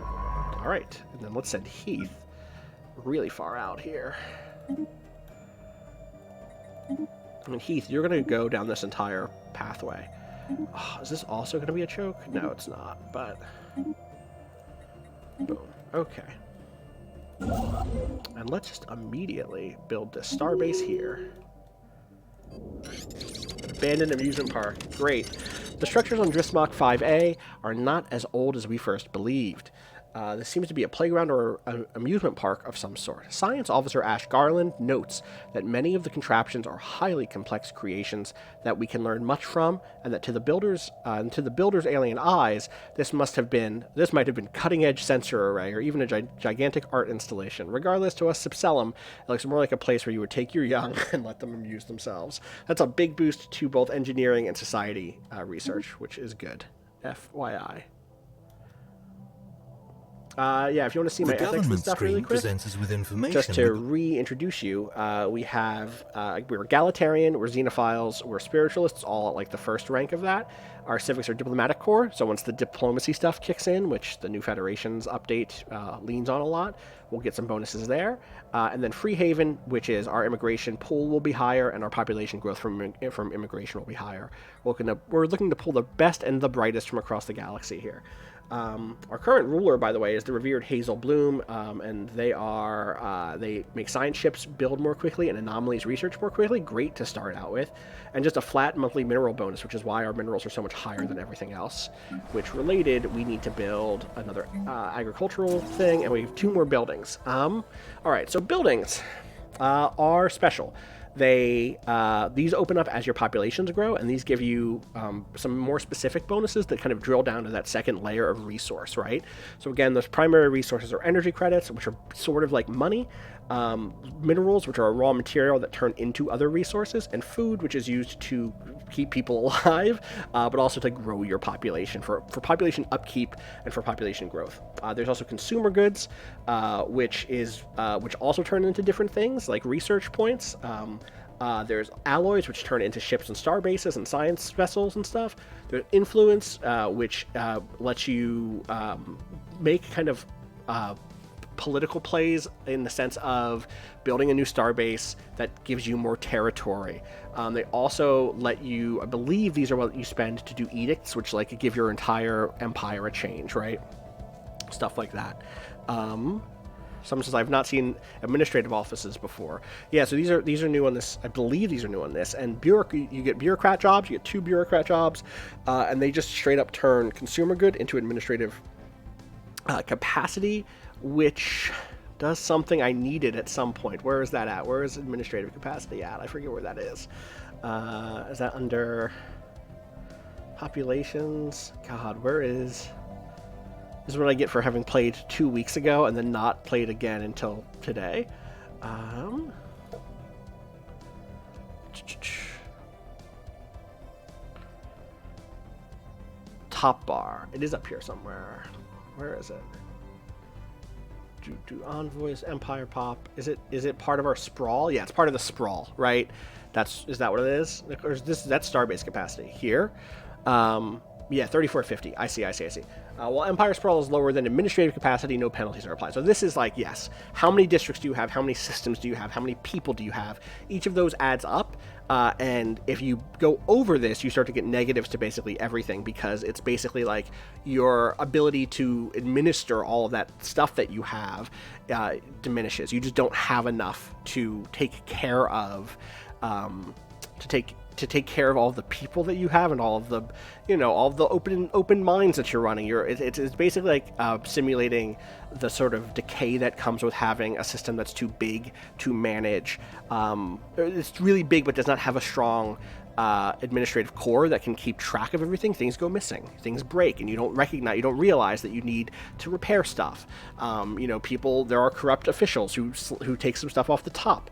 [SPEAKER 2] Alright, and then let's send Heath really far out here. I mean, Heath, you're going to go down this entire pathway. Oh, is this also going to be a choke? No, it's not, but... Boom. Okay. And let's just immediately build this starbase here. Abandoned amusement park. Great. The structures on Drismok 5A are not as old as we first believed. This seems to be a playground or an amusement park of some sort. Science Officer Ash Garland notes that many of the contraptions are highly complex creations that we can learn much from, and that to the builders' alien eyes, this might have been cutting-edge sensor array or even a gigantic art installation. Regardless, to us Subcellum, it looks more like a place where you would take your young and let them amuse themselves. That's a big boost to both engineering and society research, which is good. FYI. Yeah, if you want to see my ethics and stuff really quick, just to reintroduce you, we're egalitarian, we're xenophiles, we're spiritualists, all at like the first rank of that. Our civics are diplomatic core, so once the diplomacy stuff kicks in, which the new Federation's update leans on a lot, we'll get some bonuses there. And then Free Haven, which is our immigration pool will be higher, and our population growth from immigration will be higher. We're looking to pull the best and the brightest from across the galaxy here. Our current ruler, by the way, is the revered Hazel Bloom, and they make science ships build more quickly and anomalies research more quickly. Great to start out with. And just a flat monthly mineral bonus, which is why our minerals are so much higher than everything else. Which related, we need to build another agricultural thing, and we have 2 more buildings. Alright, so buildings are special. These open up as your populations grow, and these give you some more specific bonuses that kind of drill down to that second layer of resource, right? So again, those primary resources are energy credits, which are sort of like money, minerals, which are a raw material that turn into other resources, and food, which is used to keep people alive, but also to grow your population, for population upkeep and for population growth. There's also consumer goods, which also turn into different things, like research points. There's alloys, which turn into ships and star bases and science vessels and stuff. There's influence, which lets you make kind of political plays in the sense of building a new starbase that gives you more territory. They also let you, I believe these are what you spend to do edicts, which like give your entire empire a change, right? Stuff like that. Someone says, I've not seen administrative offices before. Yeah, so these are new on this. I believe these are new on this. And you get bureaucrat jobs. You get 2 bureaucrat jobs, and they just straight up turn consumer good into administrative capacity, which does something I needed at some point. Where is that at? Where is administrative capacity at? I forget where that is. Is that under populations? God, where is... This is what I get for having played 2 weeks ago and then not played again until today. Top bar. It is up here somewhere. Where is it? Do envoys, Empire Pop. Is it part of our sprawl? Yeah, it's part of the sprawl, right? Is that what it is? Or is that's starbase capacity here? Yeah, 3450. I see. While Empire Sprawl is lower than administrative capacity, no penalties are applied. So this is like, yes, how many districts do you have? How many systems do you have? How many people do you have? Each of those adds up, and if you go over this, you start to get negatives to basically everything, because it's basically like your ability to administer all of that stuff that you have diminishes. You just don't have enough to take care of, to take care of all of the people that you have and all of the, all of the open minds that you're running. It's basically like simulating the sort of decay that comes with having a system that's too big to manage. It's really big but does not have a strong administrative core that can keep track of everything, things go missing, things break, and you don't realize that you need to repair stuff. There are corrupt officials who take some stuff off the top.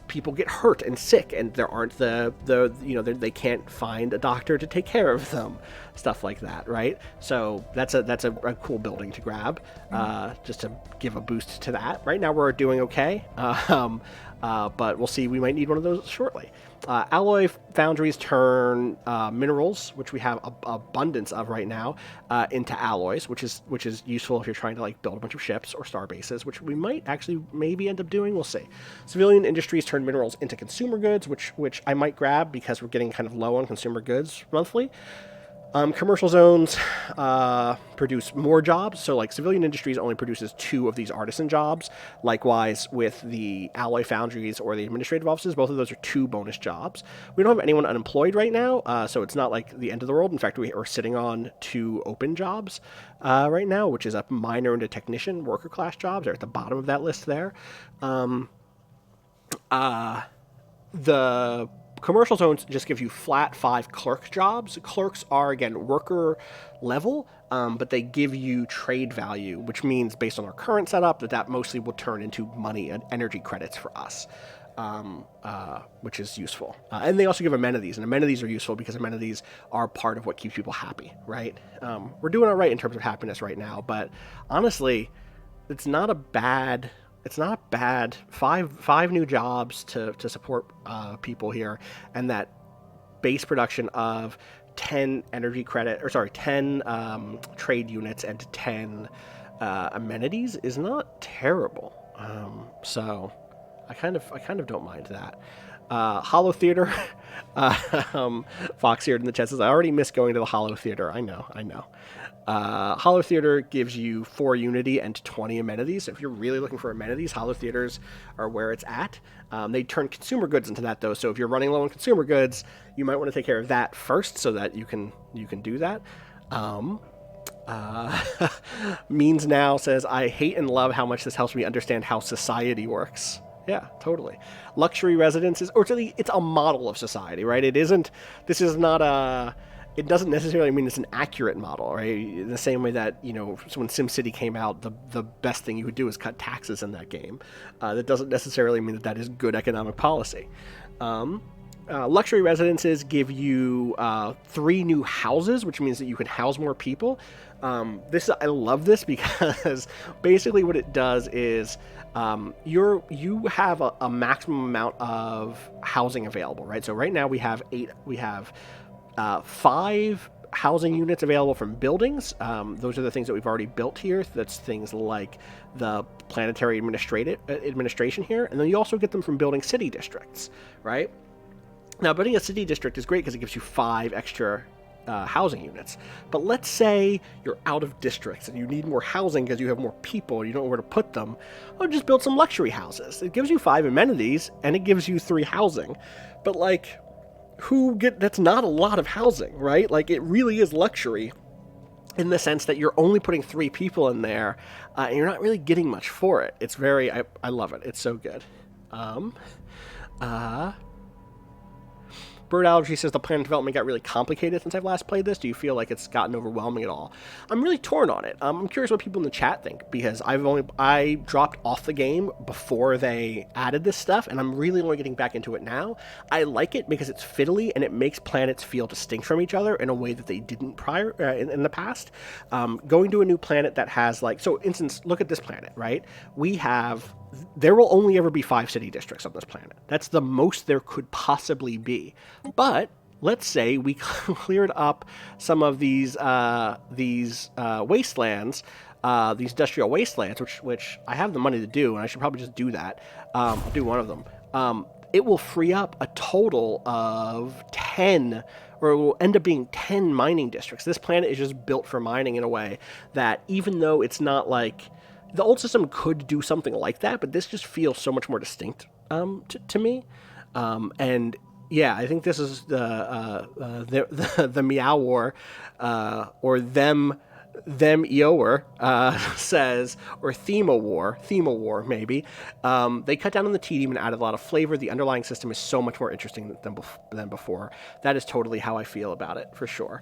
[SPEAKER 2] People get hurt and sick, and there aren't they can't find a doctor to take care of them, stuff like that, right? So that's a cool building to grab, just to give a boost to that. Right now we're doing okay, but we'll see. We might need one of those shortly. Alloy foundries turn minerals, which we have abundance of right now, into alloys, which is useful if you're trying to like build a bunch of ships or star bases, which we might actually maybe end up doing. We'll see. Civilian industries turn minerals into consumer goods, which I might grab because we're getting kind of low on consumer goods monthly. Commercial zones produce more jobs, so like civilian industries only produces 2 of these artisan jobs. Likewise with the alloy foundries or the administrative offices, both of those are 2 bonus jobs. We don't have anyone unemployed right now, so it's not like the end of the world. In fact, we are sitting on 2 open jobs right now, which is a miner and a technician, worker class jobs. They're at the bottom of that list there. The commercial zones just give you flat 5 clerk jobs. Clerks are, again, worker level, but they give you trade value, which means based on our current setup that mostly will turn into money and energy credits for us, which is useful. And they also give amenities, and amenities are useful because amenities are part of what keeps people happy, right? We're doing all right in terms of happiness right now, but honestly, it's not a bad 5 new jobs to support people here, and that base production of 10 energy credit, 10 trade units and 10 amenities is not terrible. So I kind of don't mind that. Hollow Theater, Fox here in the chat says, I already miss going to the Hollow Theater. I know. Hollow Theater gives you 4 Unity and 20 amenities. So if you're really looking for amenities, Hollow Theaters are where it's at. They turn consumer goods into that, though. So if you're running low on consumer goods, you might want to take care of that first so that you can do that. Means Now says, I hate and love how much this helps me understand how society works. Yeah, totally. Luxury residences, or it's a model of society, right? It doesn't necessarily mean it's an accurate model, right? In the same way that, when SimCity came out, the best thing you would do is cut taxes in that game. That doesn't necessarily mean that is good economic policy. Luxury residences give you 3 new houses, which means that you can house more people. I love this because basically what it does is you have a maximum amount of housing available, right? So right now we have 5 housing units available from buildings. Those are the things that we've already built here. That's things like the planetary administration here. And then you also get them from building city districts, right? Now, building a city district is great because it gives you 5 extra housing units. But let's say you're out of districts and you need more housing because you have more people and you don't know where to put them. Well, just build some luxury houses. It gives you 5 amenities and it gives you 3 housing. But that's not a lot of housing, right? Like, it really is luxury in the sense that you're only putting 3 people in there, and you're not really getting much for it. It's I love it. It's so good. Bird Allergy says the planet development got really complicated since I've last played this. Do you feel like it's gotten overwhelming at all? I'm really torn on it. I'm curious what people in the chat think, because I dropped off the game before they added this stuff, and I'm really only getting back into it now. I like it because it's fiddly and it makes planets feel distinct from each other in a way that they didn't prior in the past. Going to a new planet that has so instance, look at this planet, right? There will only ever be 5 city districts on this planet. That's the most there could possibly be. But let's say we cleared up some of these wastelands, these industrial wastelands, which I have the money to do, and I should probably just do that. I'll do one of them. It will free up a total of 10, or it will end up being 10 mining districts. This planet is just built for mining in a way that, even though it's not the old system could do something like that, but this just feels so much more distinct to me. And yeah, I think this is the Meow War, or them them Eower says, or Thema War maybe, they cut down on the tedium and added a lot of flavor. The underlying system is so much more interesting than before. That is totally how I feel about it, for sure.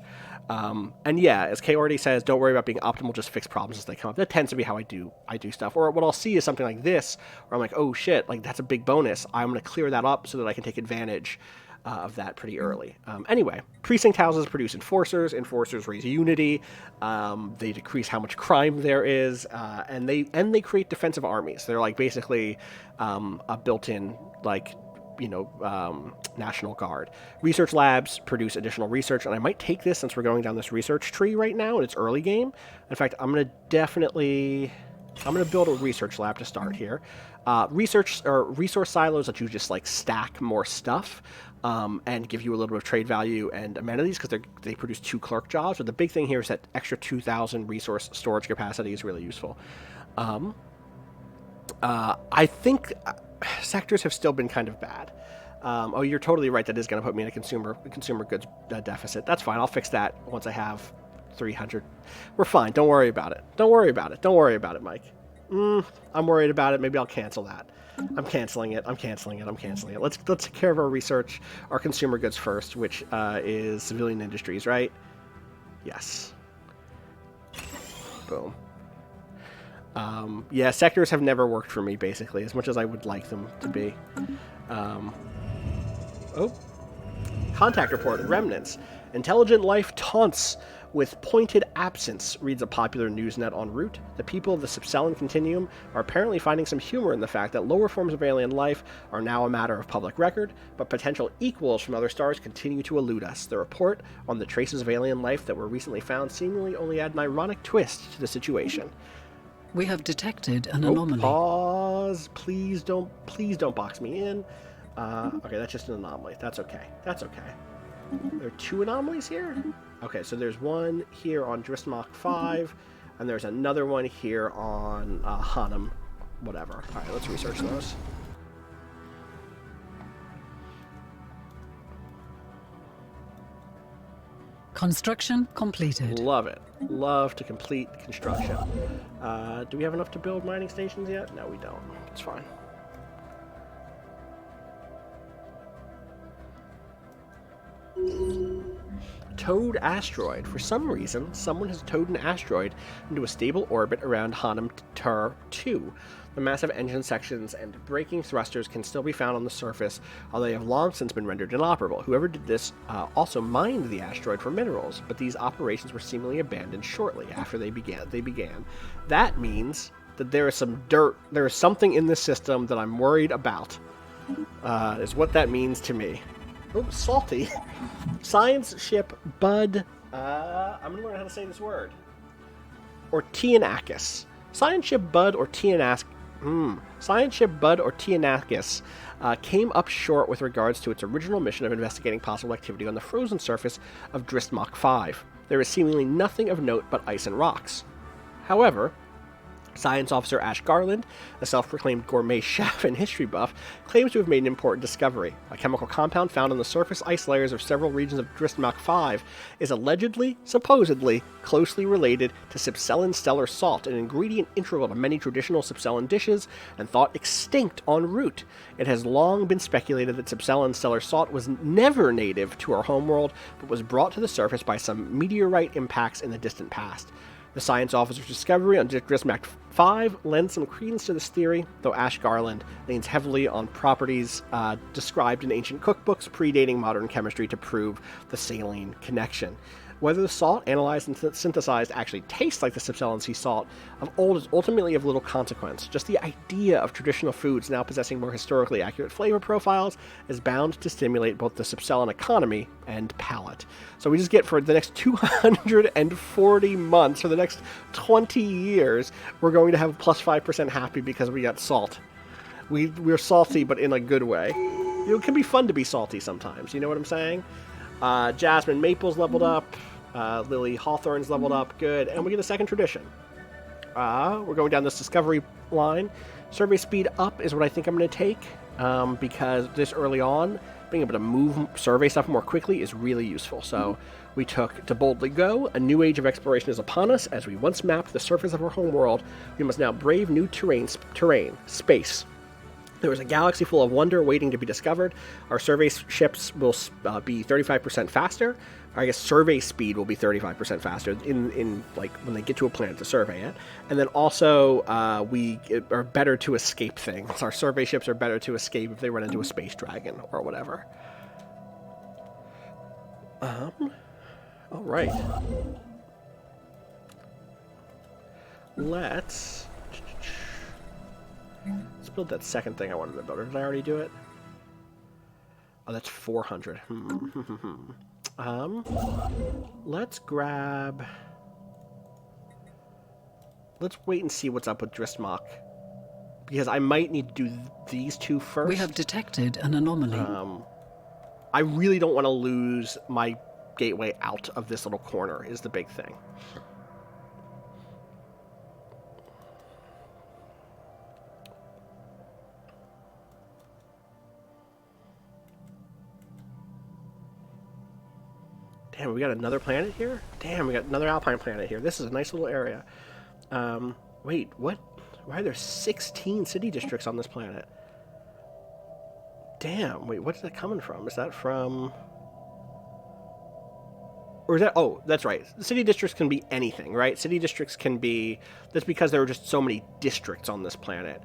[SPEAKER 2] And yeah, as Kay already says, don't worry about being optimal, just fix problems as they come up. That tends to be how I do stuff. Or what I'll see is something like this, where I'm like, oh shit, like that's a big bonus. I'm going to clear that up so that I can take advantage of that pretty early. Anyway, precinct houses produce enforcers. Enforcers raise unity. They decrease how much crime there is, and they create defensive armies. They're like basically a built-in National Guard. Research labs produce additional research, and I might take this since we're going down this research tree right now, and it's early game. In fact, I'm going to build a research lab to start here. Research or resource silos let you just like stack more stuff and give you a little bit of trade value and amenities because they produce 2 clerk jobs. But the big thing here is that extra 2,000 resource storage capacity is really useful. I think sectors have still been kind of bad. Oh, you're totally right. That is going to put me in a consumer goods deficit. That's fine. I'll fix that once I have 300. We're fine. Don't worry about it. Don't worry about it, Mike. I'm worried about it. Maybe I'll cancel that. I'm canceling it. Let's take care of our research, our consumer goods first, which is civilian industries, right? Yes. Boom. Yeah, sectors have never worked for me, basically, as much as I would like them to be. Contact report, remnants. Intelligent life taunts with pointed absence, reads a popular newsnet en route. The people of the Subcellan Continuum are apparently finding some humor in the fact that lower forms of alien life are now a matter of public record, but potential equals from other stars continue to elude us. The report on the traces of alien life that were recently found seemingly only add an ironic twist to the situation.
[SPEAKER 4] We have detected an anomaly.
[SPEAKER 2] Pause. Please don't box me in. Okay, that's just an anomaly. That's okay. There are 2 anomalies here? Okay, so there's one here on Dristmach 5, and there's another one here on Hanem, whatever. Alright, let's research those.
[SPEAKER 4] Construction completed.
[SPEAKER 2] Love it. Love to complete construction. Do we have enough to build mining stations yet? No, we don't. It's fine. Towed asteroid. For some reason, someone has towed an asteroid into a stable orbit around Hanem Tar 2. The massive engine sections and braking thrusters can still be found on the surface, although they have long since been rendered inoperable. Whoever did this also mined the asteroid for minerals, but these operations were seemingly abandoned shortly after they began. That means that there is some dirt, there is something in this system that I'm worried about, is what that means to me. Oh, salty. Science ship Bud. I'm going to learn how to say this word. Ortianakis. Science ship Bud Ortianakis. Science ship Bud Ortianakis came up short with regards to its original mission of investigating possible activity on the frozen surface of Dristmach 5. There is seemingly nothing of note but ice and rocks. However, Science Officer Ash Garland, a self-proclaimed gourmet chef and history buff, claims to have made an important discovery. A chemical compound found on the surface ice layers of several regions of Dristmach 5 is supposedly, closely related to Subcellan stellar salt, an ingredient integral to many traditional Subcellan dishes and thought extinct en route. It has long been speculated that Subcellan stellar salt was never native to our homeworld, but was brought to the surface by some meteorite impacts in the distant past. The science officer's discovery on Dristmach 5 lends some credence to this theory, though Ash Garland leans heavily on properties described in ancient cookbooks predating modern chemistry to prove the saline connection. Whether the salt, analyzed and synthesized, actually tastes like the Subcellan sea salt of old is ultimately of little consequence. Just the idea of traditional foods now possessing more historically accurate flavor profiles is bound to stimulate both the Subcellan economy and palate. So we just get, for the next 240 months, for the next 20 years, we're going to have plus 5% happy because we got salt. We're salty, but in a good way. It can be fun to be salty sometimes, you know what I'm saying? Jasmine Maple's leveled up. Lily Hawthorne's leveled up. Good. And we get a second tradition. We're going down this discovery line. Survey speed up is what I think I'm going to take, because this early on, being able to move survey stuff more quickly is really useful. So we took To Boldly Go. A new age of exploration is upon us. As we once mapped the surface of our home world, we must now brave new terrain, space. There is a galaxy full of wonder waiting to be discovered. Our survey ships will be 35% faster. I guess survey speed will be 35% faster in like when they get to a planet to survey it. And then also we are better to escape things. Our survey ships are better to escape if they run into a space dragon or whatever. All right. Let's build that second thing I wanted to build. Or did I already do it? Oh, that's 400. Let's grab... Let's wait and see what's up with Dristmach. Because I might need to do these two first.
[SPEAKER 4] We have detected an anomaly.
[SPEAKER 2] I really don't want to lose my gateway out of this little corner, is the big thing. Damn, we got another planet here? Damn, we got another alpine planet here. This is a nice little area. Wait, what? Why are there 16 city districts on this planet? Damn, wait, what's that coming from? Is that from... Or is that... Oh, that's right. City districts can be anything, right? City districts can be... That's because there are just so many districts on this planet.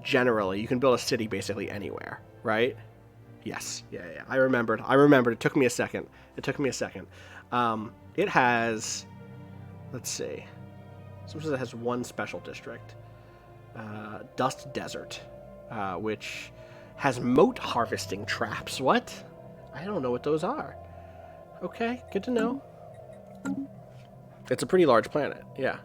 [SPEAKER 2] Generally, you can build a city basically anywhere, right? Yes. Yeah. I remembered. It took me a second. It has... Let's see. Sometimes it has one special district. Dust Desert, which has moat harvesting traps. What? I don't know what those are. Okay, good to know. It's a pretty large planet, yeah.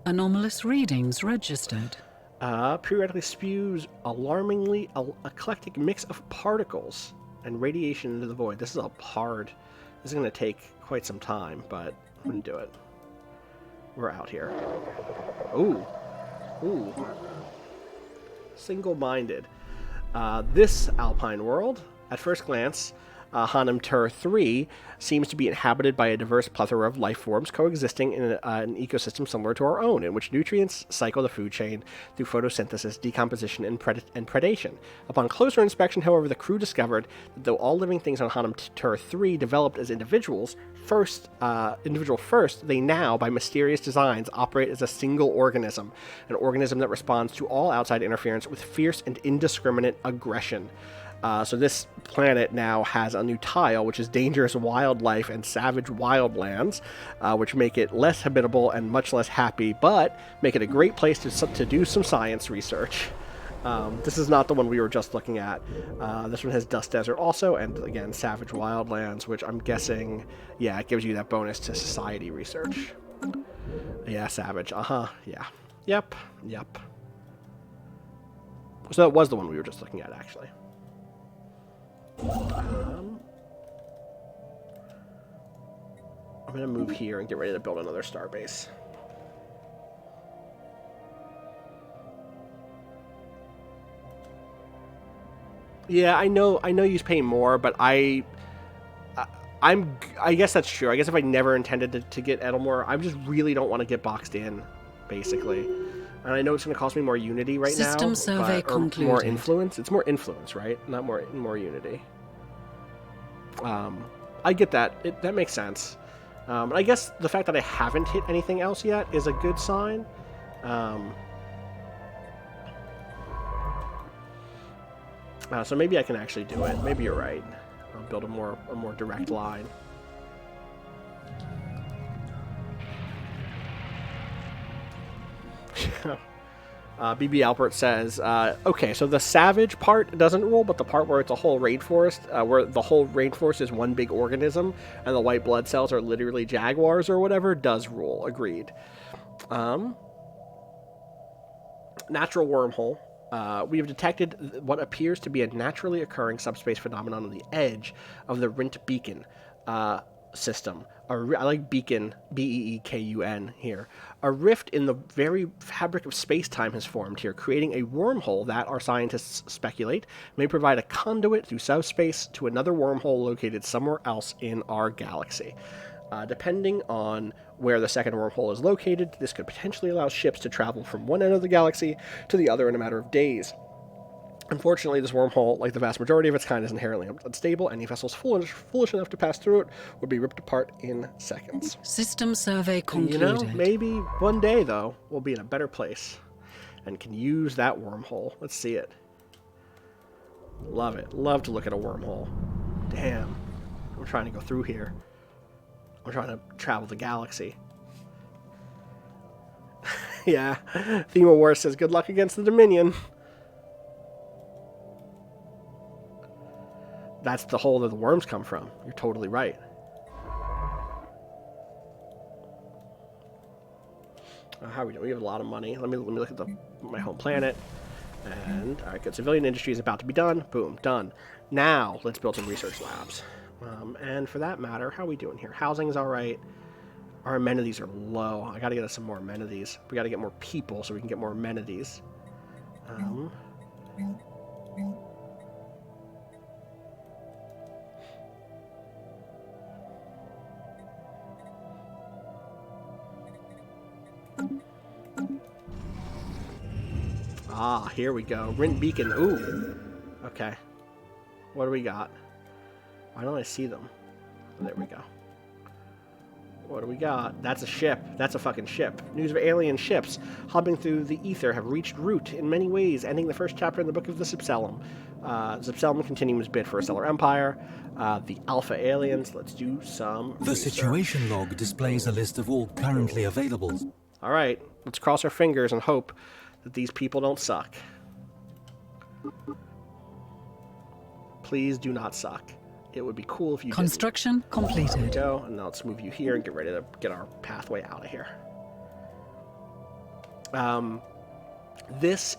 [SPEAKER 4] Anomalous readings registered.
[SPEAKER 2] Periodically spews alarmingly eclectic mix of particles and radiation into the void. This is hard. This is going to take quite some time, but I'm going to do it. We're out here. Ooh. Single-minded. This alpine world, at first glance, Hanem Tur 3 seems to be inhabited by a diverse plethora of life forms coexisting in an ecosystem similar to our own, in which nutrients cycle the food chain through photosynthesis, decomposition, and predation. Upon closer inspection, however, the crew discovered that though all living things on Hanem Tur 3 developed as individuals first, they now, by mysterious designs, operate as a single organism, an organism that responds to all outside interference with fierce and indiscriminate aggression. So this planet now has a new tile, which is dangerous wildlife and savage wildlands, which make it less habitable and much less happy, but make it a great place to do some science research. This is not the one we were just looking at. This one has Dust Desert also, and again, savage wildlands, which I'm guessing, yeah, it gives you that bonus to society research. Yeah, savage. Yeah. Yep. So that was the one we were just looking at, actually. I'm going to move here and get ready to build another starbase. Yeah, I know you pay more, but I guess that's true. I guess if I never intended to get Edelmore, I just really don't want to get boxed in, basically. And I know it's going to cost me more unity right now.
[SPEAKER 4] System survey concluded.
[SPEAKER 2] More influence. It's more influence, right? Not more unity. I get that. That makes sense. I guess the fact that I haven't hit anything else yet is a good sign. So maybe I can actually do it. Maybe you're right. I'll build a more direct line. BB Albert says, okay, so the savage part doesn't rule, but the part where it's a whole rainforest, where the whole rainforest is one big organism, and the white blood cells are literally jaguars or whatever, does rule. Agreed. Natural wormhole. We have detected what appears to be a naturally occurring subspace phenomenon on the edge of the Rint Beacon system. I like beacon, Beekun here. A rift in the very fabric of space-time has formed here, creating a wormhole that, our scientists speculate, may provide a conduit through subspace to another wormhole located somewhere else in our galaxy. Depending on where the second wormhole is located, this could potentially allow ships to travel from one end of the galaxy to the other in a matter of days. Unfortunately, this wormhole, like the vast majority of its kind, is inherently unstable. Any vessels foolish enough to pass through it would be ripped apart in seconds.
[SPEAKER 4] System survey concluded.
[SPEAKER 2] You know, maybe one day, though, we'll be in a better place and can use that wormhole. Let's see it. Love it. Love to look at a wormhole. Damn. I'm trying to go through here. I'm trying to travel the galaxy. Yeah. Theme of War says, good luck against the Dominion. That's the hole that the worms come from. You're totally right. How are we doing? We have a lot of money. Let me look at my home planet. And, alright, good. Civilian industry is about to be done. Boom, done. Now, let's build some research labs. And for that matter, how are we doing here? Housing's alright. Our amenities are low. I gotta get us some more amenities. We gotta get more people so we can get more amenities. Ah, here we go. Rint Beacon. Ooh. Okay. What do we got? Why don't I see them? Oh, there we go. What do we got? That's a ship. That's a fucking ship. News of alien ships hopping through the ether have reached Root in many ways, ending the first chapter in the book of the Zipselum. Zipselum Continuum's bid for a stellar empire. The Alpha aliens. Let's do some
[SPEAKER 3] The
[SPEAKER 2] research.
[SPEAKER 3] situation log displays a list of all currently available.
[SPEAKER 2] All right. Let's cross our fingers and hope that these people don't suck. Please do not suck. It would be cool if you
[SPEAKER 4] Construction completed.
[SPEAKER 2] There we go, and now let's move you here and get ready to get our pathway out of here. This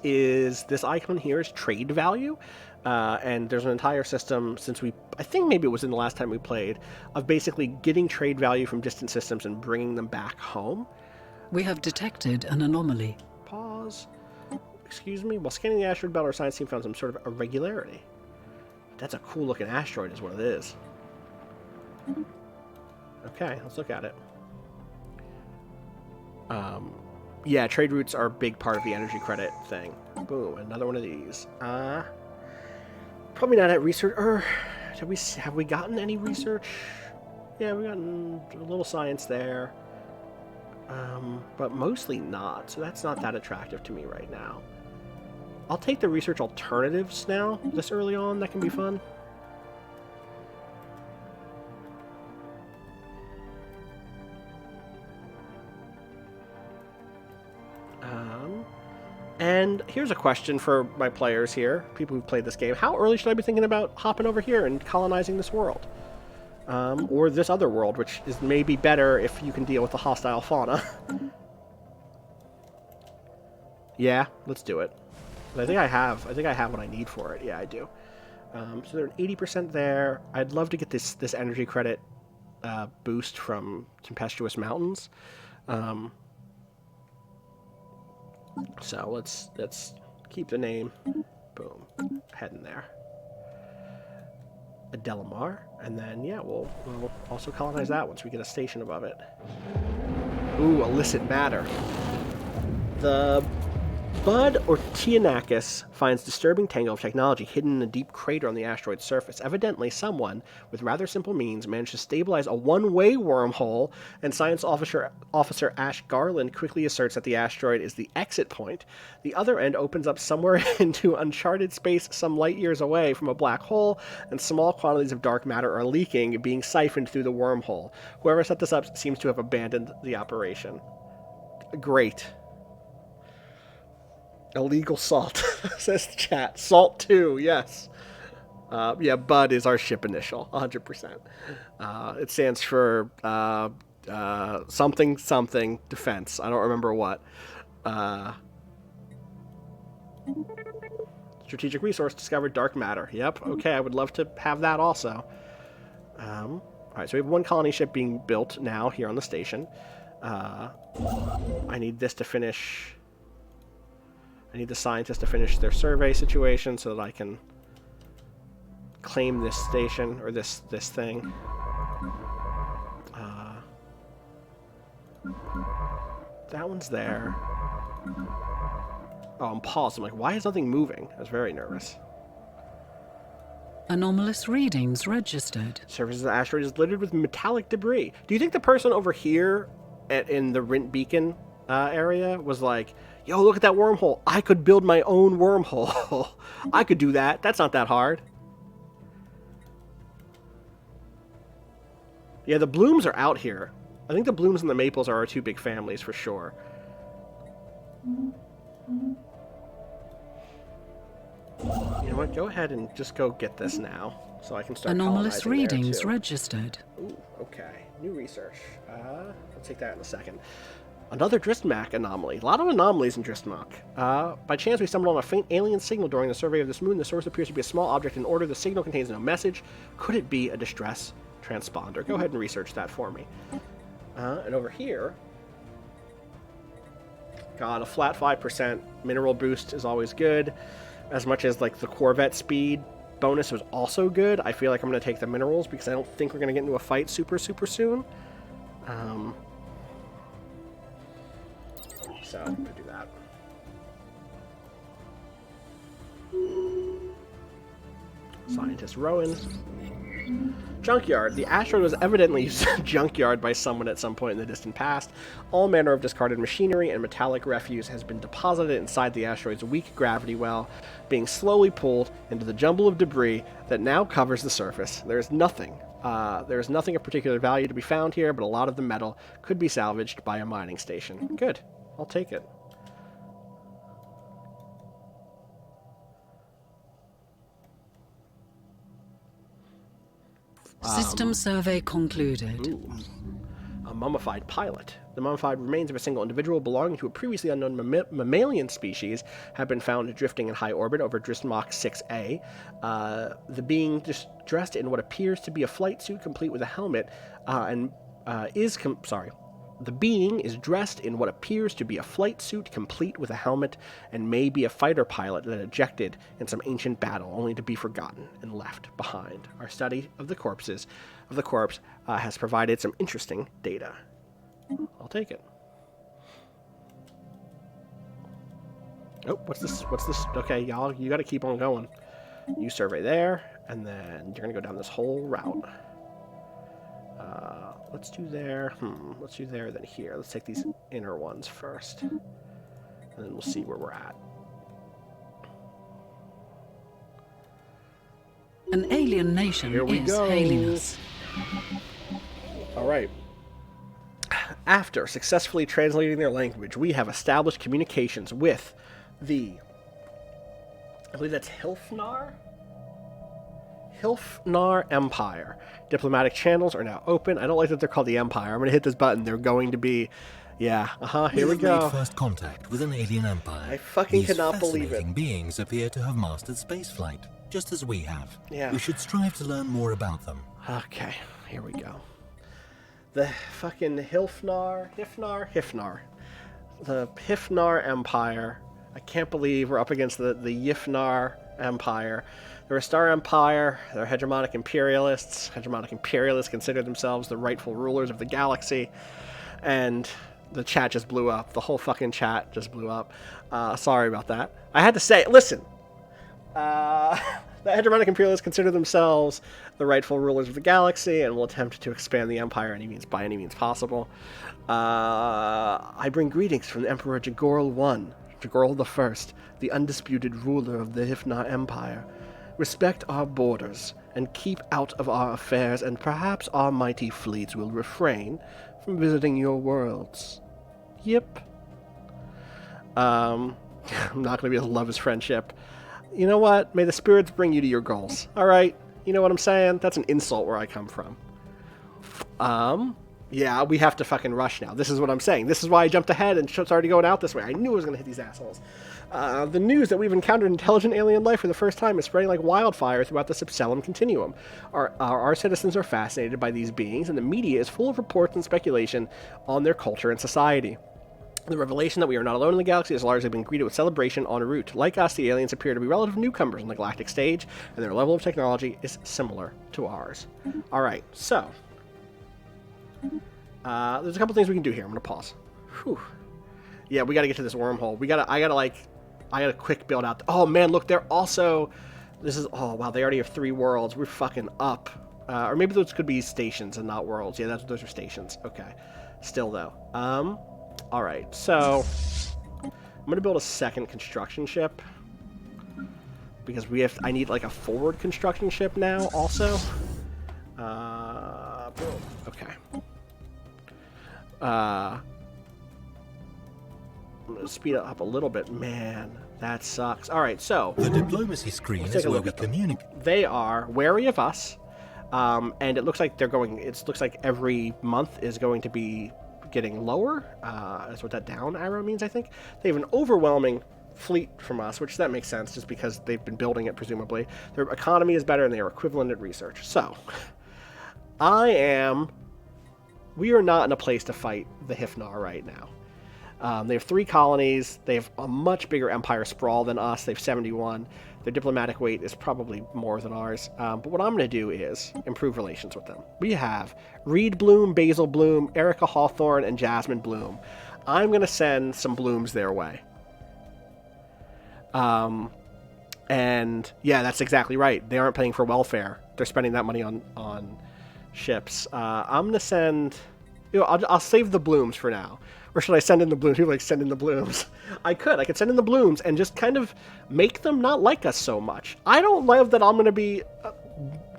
[SPEAKER 2] icon here is trade value, and there's an entire system since I think maybe it was in the last time we played, of basically getting trade value from distant systems and bringing them back home.
[SPEAKER 4] We have detected an anomaly.
[SPEAKER 2] Pause. Excuse me. While scanning the asteroid belt, our science team found some sort of irregularity. That's a cool looking asteroid is what it is. Okay, let's look at it. Yeah, trade routes are a big part of the energy credit thing. Boom, another one of these. Probably not at research, or have we gotten any research? Yeah, we've gotten a little science there. But mostly not, so that's not that attractive to me right now. I'll take the research alternatives now, this early on. That can be fun. And here's a question for my players here, people who've played this game. How early should I be thinking about hopping over here and colonizing this world? Or this other world, which is maybe better if you can deal with the hostile fauna. Yeah, let's do it. I think I have what I need for it. Yeah, I do. So they're 80% there. I'd love to get this energy credit boost from Tempestuous Mountains. So let's keep the name. Boom, heading there. Delamar, and then yeah, we'll also colonize that once we get a station above it. Ooh, illicit matter. The Bud Ortianakis finds disturbing tangle of technology hidden in a deep crater on the asteroid's surface. Evidently, someone with rather simple means managed to stabilize a one-way wormhole, and Science Officer Ash Garland quickly asserts that the asteroid is the exit point. The other end opens up somewhere into uncharted space some light years away from a black hole, and small quantities of dark matter are leaking, being siphoned through the wormhole. Whoever set this up seems to have abandoned the operation. Great. Illegal salt, says the chat. Salt 2, yes. Yeah, Bud is our ship initial, 100%. It stands for something defense. I don't remember what. Strategic resource discovered dark matter. Yep, okay, I would love to have that also. Alright, so we have one colony ship being built now here on the station. I need this to finish... I need the scientists to finish their survey situation so that I can claim this station, or this thing. That one's there. Oh, I'm paused. I'm like, why is nothing moving? I was very nervous.
[SPEAKER 4] Anomalous readings registered.
[SPEAKER 2] Surface of the asteroid is littered with metallic debris. Do you think the person over here in the Rint Beacon area was like, yo, look at that wormhole. I could build my own wormhole. I could do that. That's not that hard. Yeah, the blooms are out here. I think the blooms and the maples are our two big families for sure. You know what? Go ahead and just go get this now, so I can start.
[SPEAKER 4] Anomalous readings registered.
[SPEAKER 2] Ooh, okay. New research. I'll take that in a second. Another Dristmark anomaly. A lot of anomalies in Dristmark. By chance, we stumbled on a faint alien signal during the survey of this moon. The source appears to be a small object in order. The signal contains no message. Could it be a distress transponder? Go ahead and research that for me. And over here, got a flat 5% mineral boost is always good. As much as like the Corvette speed bonus was also good, I feel like I'm going to take the minerals because I don't think we're going to get into a fight super soon. So I'm going to do that. Scientist Rowan. Junkyard. The asteroid was evidently used as a junkyard by someone at some point in the distant past. All manner of discarded machinery and metallic refuse has been deposited inside the asteroid's weak gravity well, being slowly pulled into the jumble of debris that now covers the surface. There is nothing of particular value to be found here, but a lot of the metal could be salvaged by a mining station. Good. I'll take it.
[SPEAKER 4] System survey concluded.
[SPEAKER 2] Ooh. A mummified pilot. The mummified remains of a single individual belonging to a previously unknown mammalian species have been found drifting in high orbit over Dristmark 6A. The being dressed in what appears to be a flight suit complete with a helmet The being is dressed in what appears to be a flight suit complete with a helmet and may be a fighter pilot that ejected in some ancient battle only to be forgotten and left behind. Our study of the corpse has provided some interesting data. I'll take it. Oh, what's this? Okay, y'all, you gotta keep on going. You survey there, and then you're gonna go down this whole route. Let's do there. Let's do there, then here. Let's take these inner ones first. And then we'll see where we're at.
[SPEAKER 4] An alien nation is hailing us.
[SPEAKER 2] Alright. After successfully translating their language, we have established communications with the... I believe that's Hilfnar Empire. Diplomatic channels are now open. I don't like that they're called the Empire. I'm going to hit this button. They're going to be... Yeah, here we go.
[SPEAKER 3] Made first contact with an alien empire.
[SPEAKER 2] I fucking cannot believe it.
[SPEAKER 3] These fascinating beings appear to have mastered spaceflight, just as we have.
[SPEAKER 2] Yeah.
[SPEAKER 3] We should strive to learn more about them.
[SPEAKER 2] Okay, here we go. The fucking Hifnar. The Hifnar Empire. I can't believe we're up against the Yifnar Empire. They're a star empire. They're hegemonic imperialists. Hegemonic imperialists consider themselves the rightful rulers of the galaxy. And the chat just blew up. The whole fucking chat just blew up. Sorry about that. I had to say, listen. The hegemonic imperialists consider themselves the rightful rulers of the galaxy and will attempt to expand the empire by any means possible. I bring greetings from the Emperor Jagorl I, the undisputed ruler of the Hifnar Empire. Respect our borders and keep out of our affairs, and perhaps our mighty fleets will refrain from visiting your worlds. Yep. I'm not going to be able to love his friendship. You know what? May the spirits bring you to your goals. Alright? You know what I'm saying? That's an insult where I come from. Yeah, we have to fucking rush now. This is what I'm saying. This is why I jumped ahead and started going out this way. I knew I was going to hit these assholes. The news that we've encountered intelligent alien life for the first time is spreading like wildfire throughout the Subcellum continuum. Our citizens are fascinated by these beings, and the media is full of reports and speculation on their culture and society. The revelation that we are not alone in the galaxy has largely been greeted with celebration en route. Like us, the aliens appear to be relative newcomers on the galactic stage, and their level of technology is similar to ours. Alright, so... there's a couple things we can do here. I'm going to pause. Whew. Yeah, we got to get to this wormhole. I got to quick build out. Oh, man, look, they're also... Oh, wow, they already have 3 worlds. We're fucking up. Or maybe those could be stations and not worlds. Yeah, those are stations. Okay. Still, though. Alright, so... I'm going to build a second construction ship. Because I need, like, a forward construction ship now, also. Boom. Okay. I'm going to speed it up a little bit. Man, that sucks. Alright, so...
[SPEAKER 3] The diplomacy screen is where we communicate.
[SPEAKER 2] They are wary of us, and it looks like looks like every month is going to be getting lower. That's what that down arrow means, I think. They have an overwhelming fleet from us, which that makes sense, just because they've been building it, presumably. Their economy is better, and they are equivalent at research. So, we are not in a place to fight the Hifnar right now. They have 3 colonies. They have a much bigger empire sprawl than us. They have 71. Their diplomatic weight is probably more than ours. But what I'm going to do is improve relations with them. We have Reed Bloom, Basil Bloom, Erica Hawthorne, and Jasmine Bloom. I'm going to send some blooms their way. And yeah, that's exactly right. They aren't paying for welfare. They're spending that money on ships. I'm going to send... I'll save the blooms for now. Or should I send in the blooms? People like send in the blooms. I could send in the blooms and just kind of make them not like us so much. I don't love that I'm going to be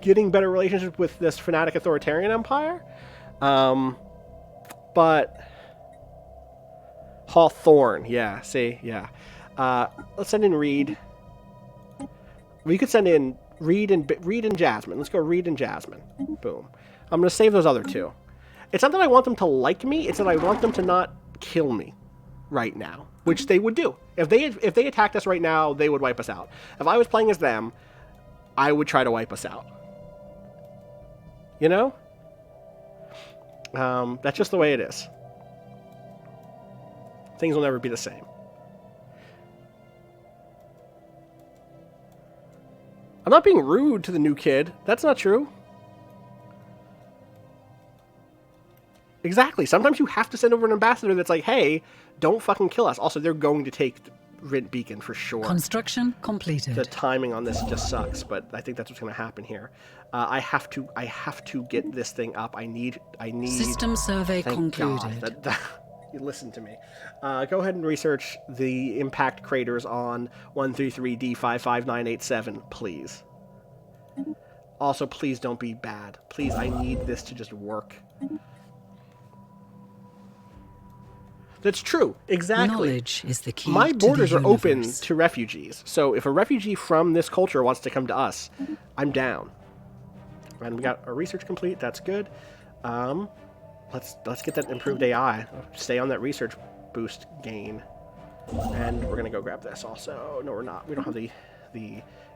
[SPEAKER 2] getting better relationships with this fanatic authoritarian empire. But... Hawthorne, yeah, see, yeah. Let's send in Reed. We could send in Reed and Jasmine. Let's go Reed and Jasmine. Boom. I'm going to save those other 2. It's not that I want them to like me, it's that I want them to not kill me right now, which they would do. If they attacked us right now, they would wipe us out. If I was playing as them, I would try to wipe us out. You know? That's just the way it is. Things will never be the same. I'm not being rude to the new kid. That's not true. Exactly. Sometimes you have to send over an ambassador that's like, hey, don't fucking kill us. Also, they're going to take Rint Beacon for sure.
[SPEAKER 4] Construction completed.
[SPEAKER 2] The timing on this just sucks, but I think that's what's going to happen here. I have to get this thing up. I need.
[SPEAKER 4] System survey concluded.
[SPEAKER 2] God, you listen to me. Go ahead and research the impact craters on 133D55987, please. Also, please don't be bad. Please, I need this to just work. That's true. Exactly.
[SPEAKER 4] Knowledge is the key.
[SPEAKER 2] My borders
[SPEAKER 4] to the
[SPEAKER 2] are open
[SPEAKER 4] universe.
[SPEAKER 2] to refugees. So if a refugee from this culture wants to come to us, I'm down. And we got our research complete. That's good. Let's get that improved AI. Stay on that research boost gain. And we're gonna go grab this also. No, we're not. We don't have the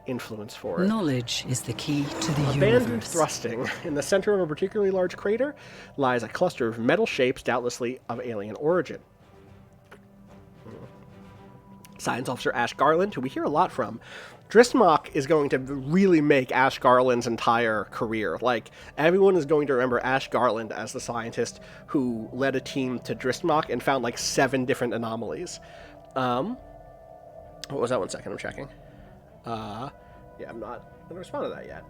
[SPEAKER 2] influence for it.
[SPEAKER 4] Knowledge is the key to the
[SPEAKER 2] Abandoned
[SPEAKER 4] universe.
[SPEAKER 2] thrusting. In the center of a particularly large crater lies a cluster of metal shapes, doubtlessly of alien origin. Science Officer Ash Garland, who we hear a lot from. Dristmach is going to really make Ash Garland's entire career. Like, everyone is going to remember Ash Garland as the scientist who led a team to Dristmach and found like 7 different anomalies. What was that? 1 second, I'm checking. Yeah, I'm not going to respond to that yet.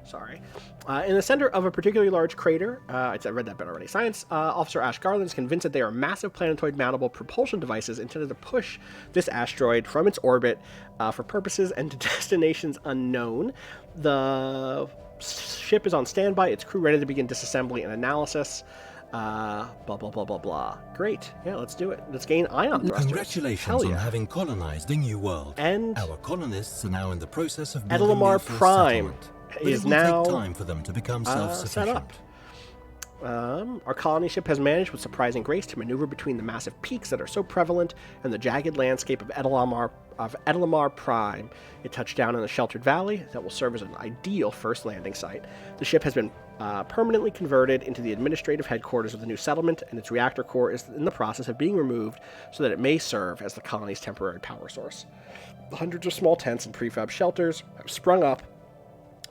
[SPEAKER 2] Sorry. In the center of a particularly large crater, I read that bit already. Science Officer Ash Garland is convinced that they are massive planetoid-mountable propulsion devices intended to push this asteroid from its orbit for purposes and to destinations unknown. The ship is on standby, its crew ready to begin disassembly and analysis. Blah, blah, blah, blah, blah. Great. Yeah, let's do it. Let's gain ion thrusters.
[SPEAKER 3] Congratulations on having colonized a new world.
[SPEAKER 2] And
[SPEAKER 3] our colonists are now in the process of
[SPEAKER 2] Edelamar Prime is
[SPEAKER 3] it will
[SPEAKER 2] now
[SPEAKER 3] take time for them to become
[SPEAKER 2] set
[SPEAKER 3] self-sufficient.
[SPEAKER 2] up. Our colony ship has managed with surprising grace to maneuver between the massive peaks that are so prevalent and the jagged landscape of Edelamar Prime. It touched down in a sheltered valley that will serve as an ideal first landing site. The ship has been permanently converted into the administrative headquarters of the new settlement, and its reactor core is in the process of being removed so that it may serve as the colony's temporary power source. Hundreds of small tents and prefab shelters have sprung up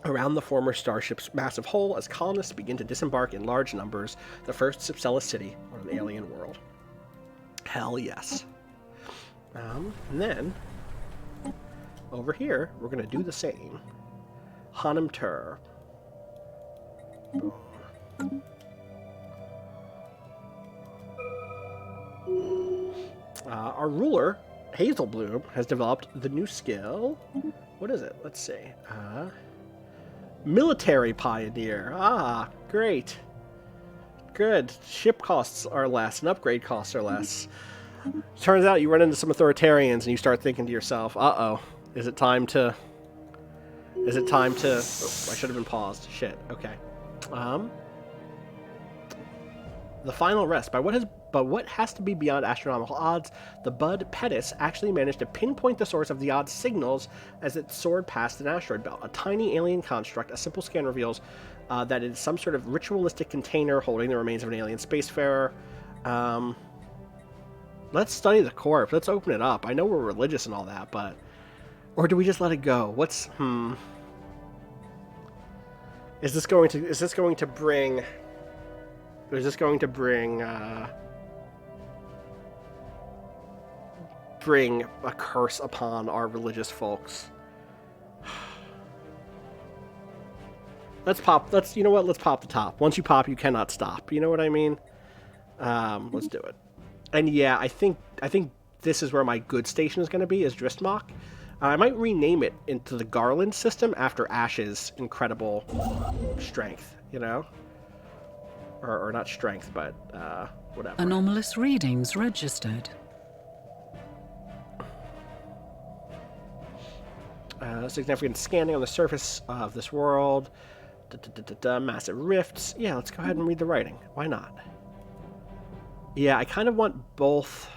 [SPEAKER 2] around the former starship's massive hull as colonists begin to disembark in large numbers, the first Subcella city on an alien world. Hell yes. And then, over here, we're going to do the same. Hanem Tur. Our ruler, Hazelbloom, has developed the new skill. What is it? Let's see. Military Pioneer. Ah, great. Good. Ship costs are less and upgrade costs are less. Turns out you run into some authoritarians and you start thinking to yourself, uh-oh, is it time to... Oh, I should have been paused. Shit. Okay. The final rest. But what has to be beyond astronomical odds, the Bud Pettis actually managed to pinpoint the source of the odd signals as it soared past an asteroid belt. A tiny alien construct, a simple scan reveals that it is some sort of ritualistic container holding the remains of an alien spacefarer. Let's study the corpse. Let's open it up. I know we're religious and all that, but... Or do we just let it go? Is this going to bring a curse upon our religious folks? Let's pop the top. Once you pop, you cannot stop. You know what I mean? Let's do it. And yeah, I think this is where my good station is going to be, is Dristmach. I might rename it into the Garland system after Ash's incredible strength, you know? Or not strength, but whatever.
[SPEAKER 4] Anomalous readings registered.
[SPEAKER 2] Significant scanning on the surface of this world. Massive rifts. Yeah, let's go ahead and read the writing. Why not? Yeah, I kind of want both.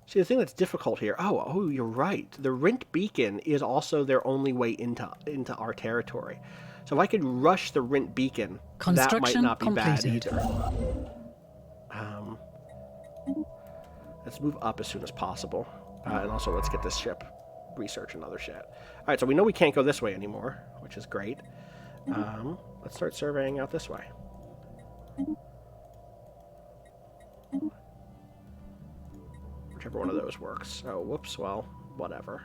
[SPEAKER 2] See, the thing that's difficult here... Oh, you're right. The Rint Beacon is also their only way into our territory. So if I could rush the Rint Beacon, that might not be bad either. Let's move up as soon as possible. And also, let's get this ship research and other shit. Alright, so we know we can't go this way anymore, which is great. Let's start surveying out this way. Whichever one of those works. Oh, whoops, well, whatever.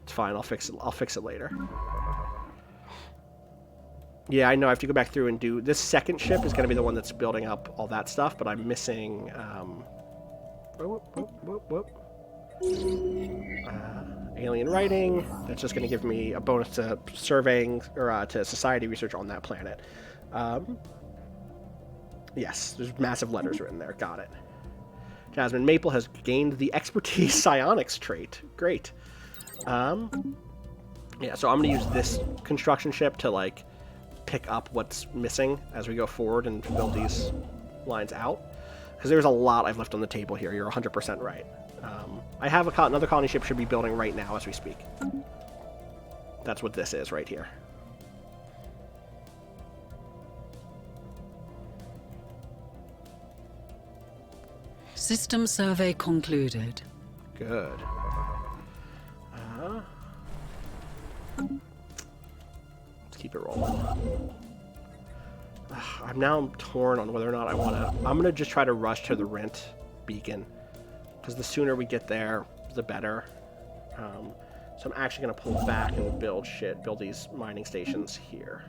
[SPEAKER 2] It's fine, I'll fix it later. Yeah, I know I have to go back through and do... This second ship is going to be the one that's building up all that stuff, but I'm missing... alien writing. That's just going to give me a bonus to surveying, or to society research on that planet. Yes, there's massive letters written there. Got it. Jasmine Maple has gained the expertise psionics trait. Great. Yeah, so I'm going to use this construction ship to, like, pick up what's missing as we go forward and build these lines out. Because there's a lot I've left on the table here. You're 100% right. I have another colony ship should be building right now as we speak. That's what this is right here.
[SPEAKER 4] System survey concluded.
[SPEAKER 2] Good. Let's keep it rolling. I'm now torn on whether or not I want to... I'm going to just try to rush to the Rent Beacon. Because the sooner we get there, the better. So I'm actually going to pull back and build these mining stations here.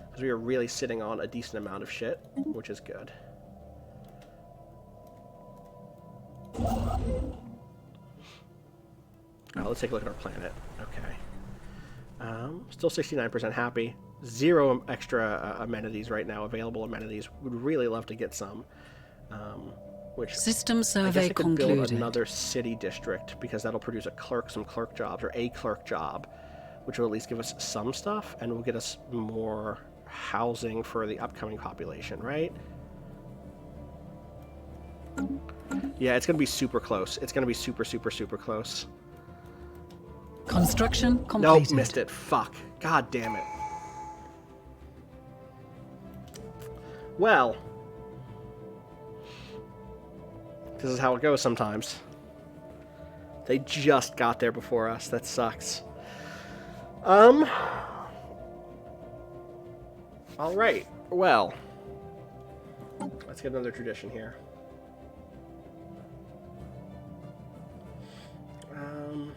[SPEAKER 2] Because we are really sitting on a decent amount of shit, which is good. Let's take a look at our planet. Okay. Still 69% happy. 0 extra amenities right now, available amenities. Would really love to get some. Which
[SPEAKER 4] System survey
[SPEAKER 2] I guess I could
[SPEAKER 4] concluded.
[SPEAKER 2] build another city district because that'll produce some clerk jobs or a clerk job which will at least give us some stuff, and will get us more housing for the upcoming population, right? Yeah, it's going to be super close. It's going to be super, super, super close.
[SPEAKER 4] Construction completed.
[SPEAKER 2] Nope, missed it. Fuck. God damn it. Well, this is how it goes sometimes. They just got there before us. That sucks. All right. Well, let's get another tradition here. I'm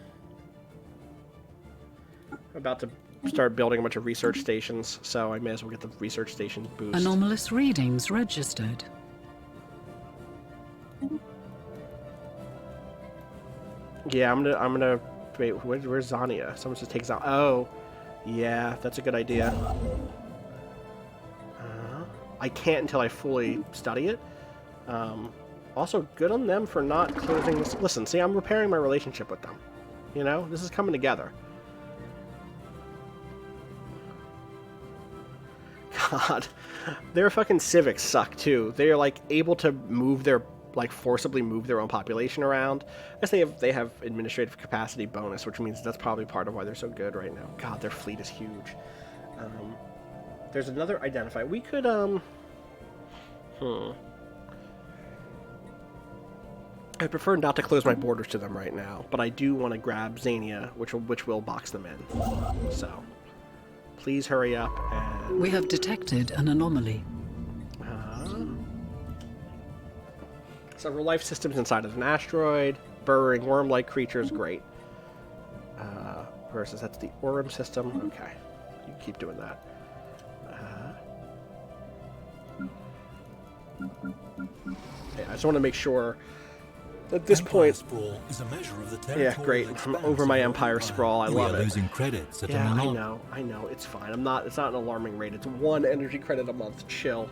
[SPEAKER 2] about to start building a bunch of research stations, so I may as well get the research station boost.
[SPEAKER 4] Anomalous readings registered.
[SPEAKER 2] Yeah, I'm gonna wait. Where's Zania? Someone just takes out. Oh, yeah, that's a good idea. I can't until I fully study it. Also, good on them for not closing this. Listen, see, I'm repairing my relationship with them. You know, this is coming together. God, their fucking civics suck too. They're like able to move their forcibly move their own population around. I guess they have administrative capacity bonus, which means that's probably part of why they're so good right now. God, their fleet is huge. There's another identifier. We could I prefer not to close my borders to them right now, but I do want to grab Zania, which will box them in. So, please hurry up and...
[SPEAKER 4] We have detected an anomaly.
[SPEAKER 2] Several life systems inside of an asteroid. Burrowing worm-like creatures, great. Versus that's the Aurum system. Okay, you keep doing that. Yeah, I just want to make sure at this point.
[SPEAKER 3] Sprawl is a measure of the
[SPEAKER 2] Yeah, great. I'm over my Empire sprawl. I love it.
[SPEAKER 3] Losing credits at
[SPEAKER 2] Yeah, I know. It's fine. It's not an alarming rate. It's 1 energy credit a month. Chill.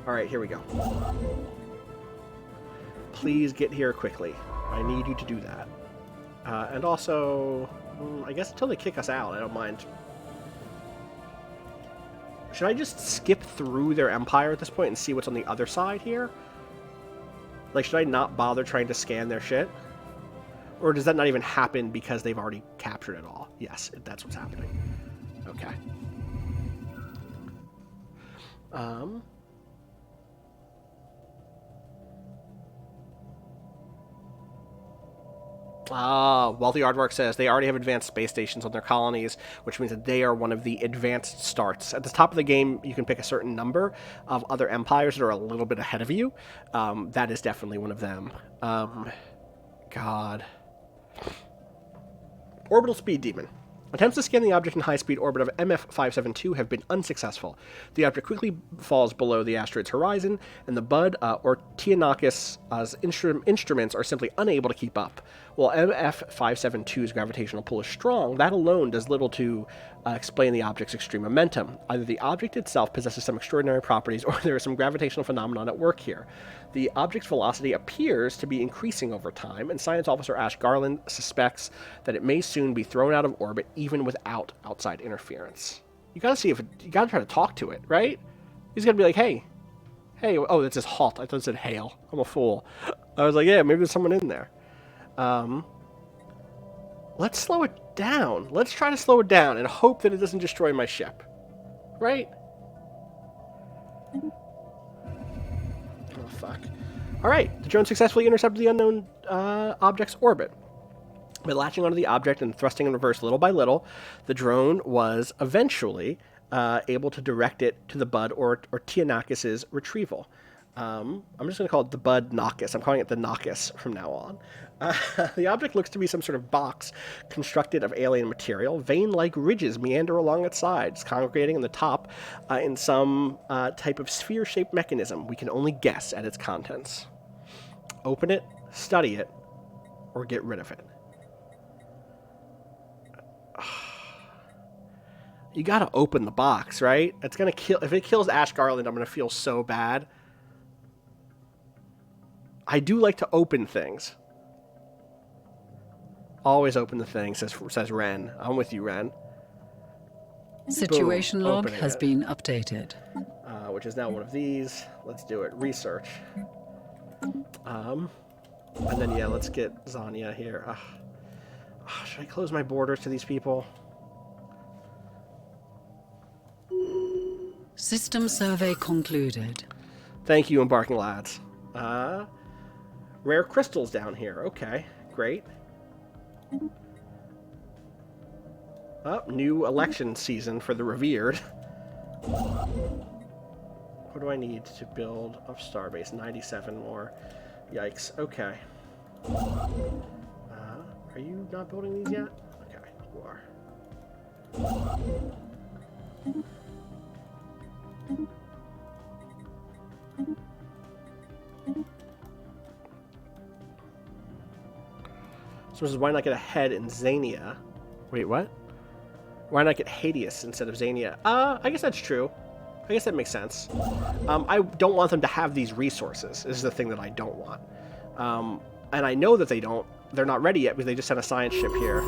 [SPEAKER 2] All right, here we go. Please get here quickly. I need you to do that. And also, I guess until they kick us out, I don't mind. Should I just skip through their empire at this point and see what's on the other side here? Like, should I not bother trying to scan their shit? Or does that not even happen because they've already captured it all? Yes, that's what's happening. Okay. Wealthy Aardvark says they already have advanced space stations on their colonies, which means that they are one of the advanced starts. At the top of the game, you can pick a certain number of other empires that are a little bit ahead of you. That is definitely one of them. God. Orbital Speed Demon. Attempts to scan the object in high-speed orbit of MF572 have been unsuccessful. The object quickly falls below the asteroid's horizon, and the Bud or Tianakis' instruments are simply unable to keep up. While MF572's gravitational pull is strong, that alone does little to explain the object's extreme momentum. Either the object itself possesses some extraordinary properties, or there is some gravitational phenomenon at work here. The object's velocity appears to be increasing over time, and Science Officer Ash Garland suspects that it may soon be thrown out of orbit, even without outside interference. You gotta see if you gotta try to talk to it, right? He's gonna be like, hey, oh, that says halt. I thought it said hail. I'm a fool. I was like, yeah, maybe there's someone in there. Let's slow it down. Let's try to slow it down and hope that it doesn't destroy my ship. Right? Oh, fuck. Alright, the drone successfully intercepted the unknown object's orbit. By latching onto the object and thrusting in reverse little by little, the drone was eventually able to direct it to the Bud or Tianakis' retrieval. I'm just going to call it the Bud Nakis. I'm calling it the Nakis from now on. The object looks to be some sort of box constructed of alien material. Vein-like ridges meander along its sides, congregating in the top in some type of sphere-shaped mechanism. We can only guess at its contents. Open it, study it, or get rid of it. You gotta open the box, right? It's gonna kill. If it kills Ash Garland, I'm gonna feel so bad. I do like to open things. Always open the thing, says Ren. I'm with you, Ren.
[SPEAKER 4] Situation
[SPEAKER 2] Boom,
[SPEAKER 4] log
[SPEAKER 2] opening
[SPEAKER 4] has
[SPEAKER 2] it.
[SPEAKER 4] been updated.
[SPEAKER 2] Which is now one of these. Let's do it. Research. And then, yeah, let's get Zanya here. Should I close my borders to these people?
[SPEAKER 4] System survey concluded.
[SPEAKER 2] Thank you, embarking lads. Rare crystals down here. Okay, great. New election season for the revered. What do I need to build a starbase? 97 more. Yikes. Okay. Are you not building these yet? Okay, you are. So this is why not get ahead in Xania? Wait, what? Why not get Hades instead of Xania? I guess that's true. I guess that makes sense. I don't want them to have these resources. This is the thing that I don't want. And I know that they're not ready yet because they just sent a science ship here.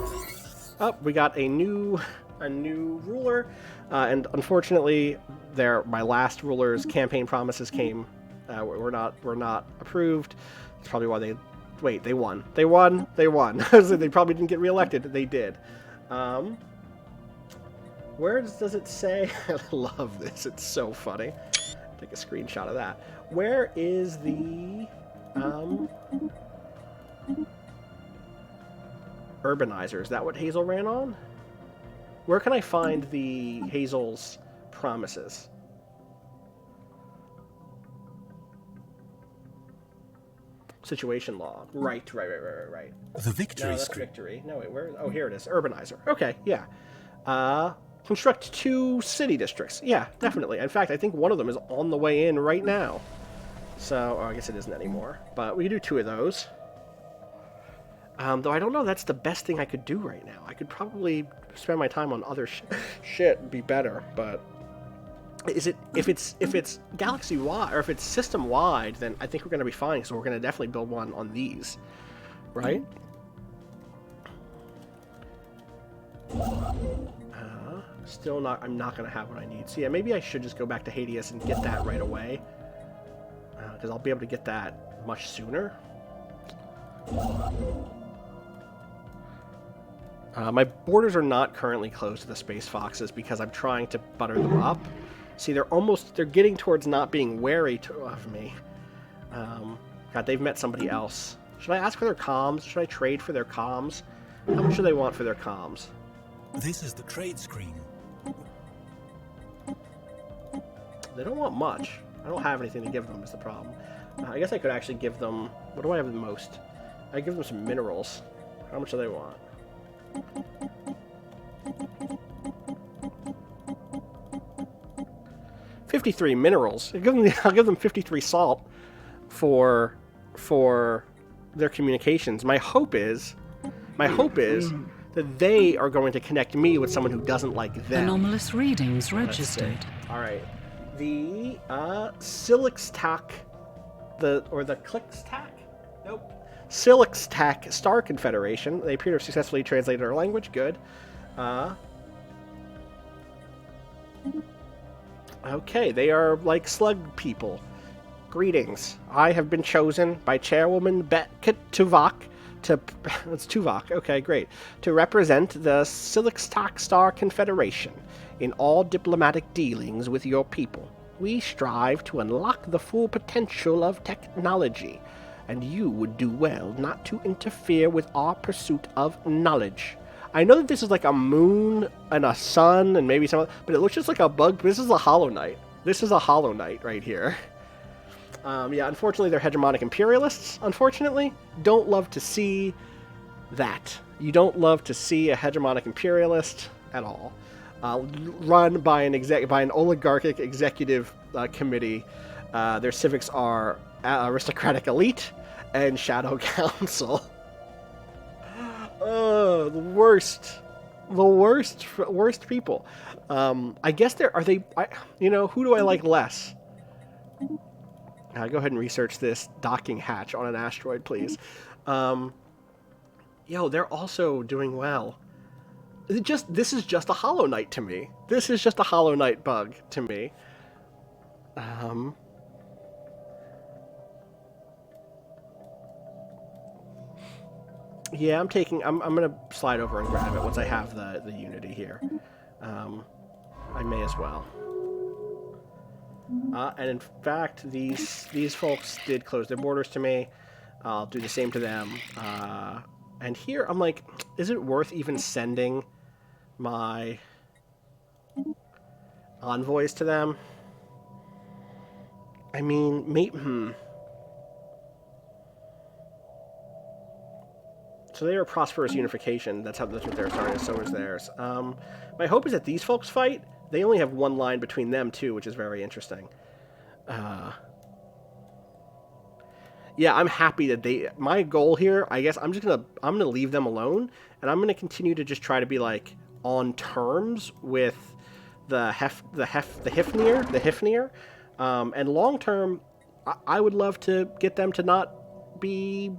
[SPEAKER 2] Oh, we got a new ruler. And unfortunately, my last ruler's campaign promises came. Were not approved. That's probably why they... Wait, they won. They won. They won. So they probably didn't get reelected. They did. Where does it say? I love this. It's so funny. Take a screenshot of that. Where is the urbanizer? Is that what Hazel ran on? Where can I find the Hazel's promises? Situation log. Right.
[SPEAKER 3] The victory
[SPEAKER 2] No, that's
[SPEAKER 3] screen.
[SPEAKER 2] victory. No, wait, where? Oh, here it is. Urbanizer. Okay, yeah. Construct 2 city districts. Yeah, definitely. In fact, I think one of them is on the way in right now. So, I guess it isn't anymore. But we can do 2 of those. Though I don't know that's the best thing I could do right now. I could probably spend my time on other shit and be better, but... If it's galaxy-wide, or if it's system-wide, then I think we're going to be fine, so we're going to definitely build one on these. Right? Still not... I'm not going to have what I need. So yeah, maybe I should just go back to Hades and get that right away. Because I'll be able to get that much sooner. My borders are not currently closed to the Space Foxes because I'm trying to butter them up. See, they're getting towards not being wary of me. God, they've met somebody else. Should I ask for their comms? Should I trade for their comms? How much do they want for their comms?
[SPEAKER 3] This is the trade screen.
[SPEAKER 2] They don't want much. I don't have anything to give them is the problem. I guess I could actually give them... What do I have the most? I give them some minerals. How much do they want? $53 minerals. I'll give them 53 salt for their communications. My hope is that they are going to connect me with someone who doesn't like them.
[SPEAKER 4] Anomalous readings registered.
[SPEAKER 2] All right. The Silixtac, the Clixtac? Nope. Silixtac Star Confederation. They appear to have successfully translated our language. Good. Okay, they are like slug people. Greetings. I have been chosen by Chairwoman Betket Tuvok it's Tuvok, okay, great. To represent the Silixtac Star Confederation in all diplomatic dealings with your people. We strive to unlock the full potential of technology, and you would do well not to interfere with our pursuit of knowledge. I know that this is like a moon and a sun and maybe some, but it looks just like a bug. This is a Hollow Knight. This is a Hollow Knight right here. Yeah, unfortunately, they're hegemonic imperialists, unfortunately. Don't love to see that. You don't love to see a hegemonic imperialist at all. Run by an oligarchic executive committee. Their civics are aristocratic elite and shadow council. The worst people. I guess who do I like less? Go ahead and research this docking hatch on an asteroid, please. They're also doing well. This is just a Hollow Knight to me. This is just a Hollow Knight bug to me. Yeah, I'm gonna slide over and grab it once I have the Unity here. I may as well. And in fact, these folks did close their borders to me. I'll do the same to them. And here, I'm like, is it worth even sending my envoys to them? I mean, So they are prosperous unification. That's what they're starting. So is theirs. My hope is that these folks fight. They only have one line between them too, which is very interesting. Yeah, I'm happy that my goal here, I guess, I'm gonna leave them alone, and I'm gonna continue to just try to be like on terms with the Hifnir. And long term, I would love to get them to not be,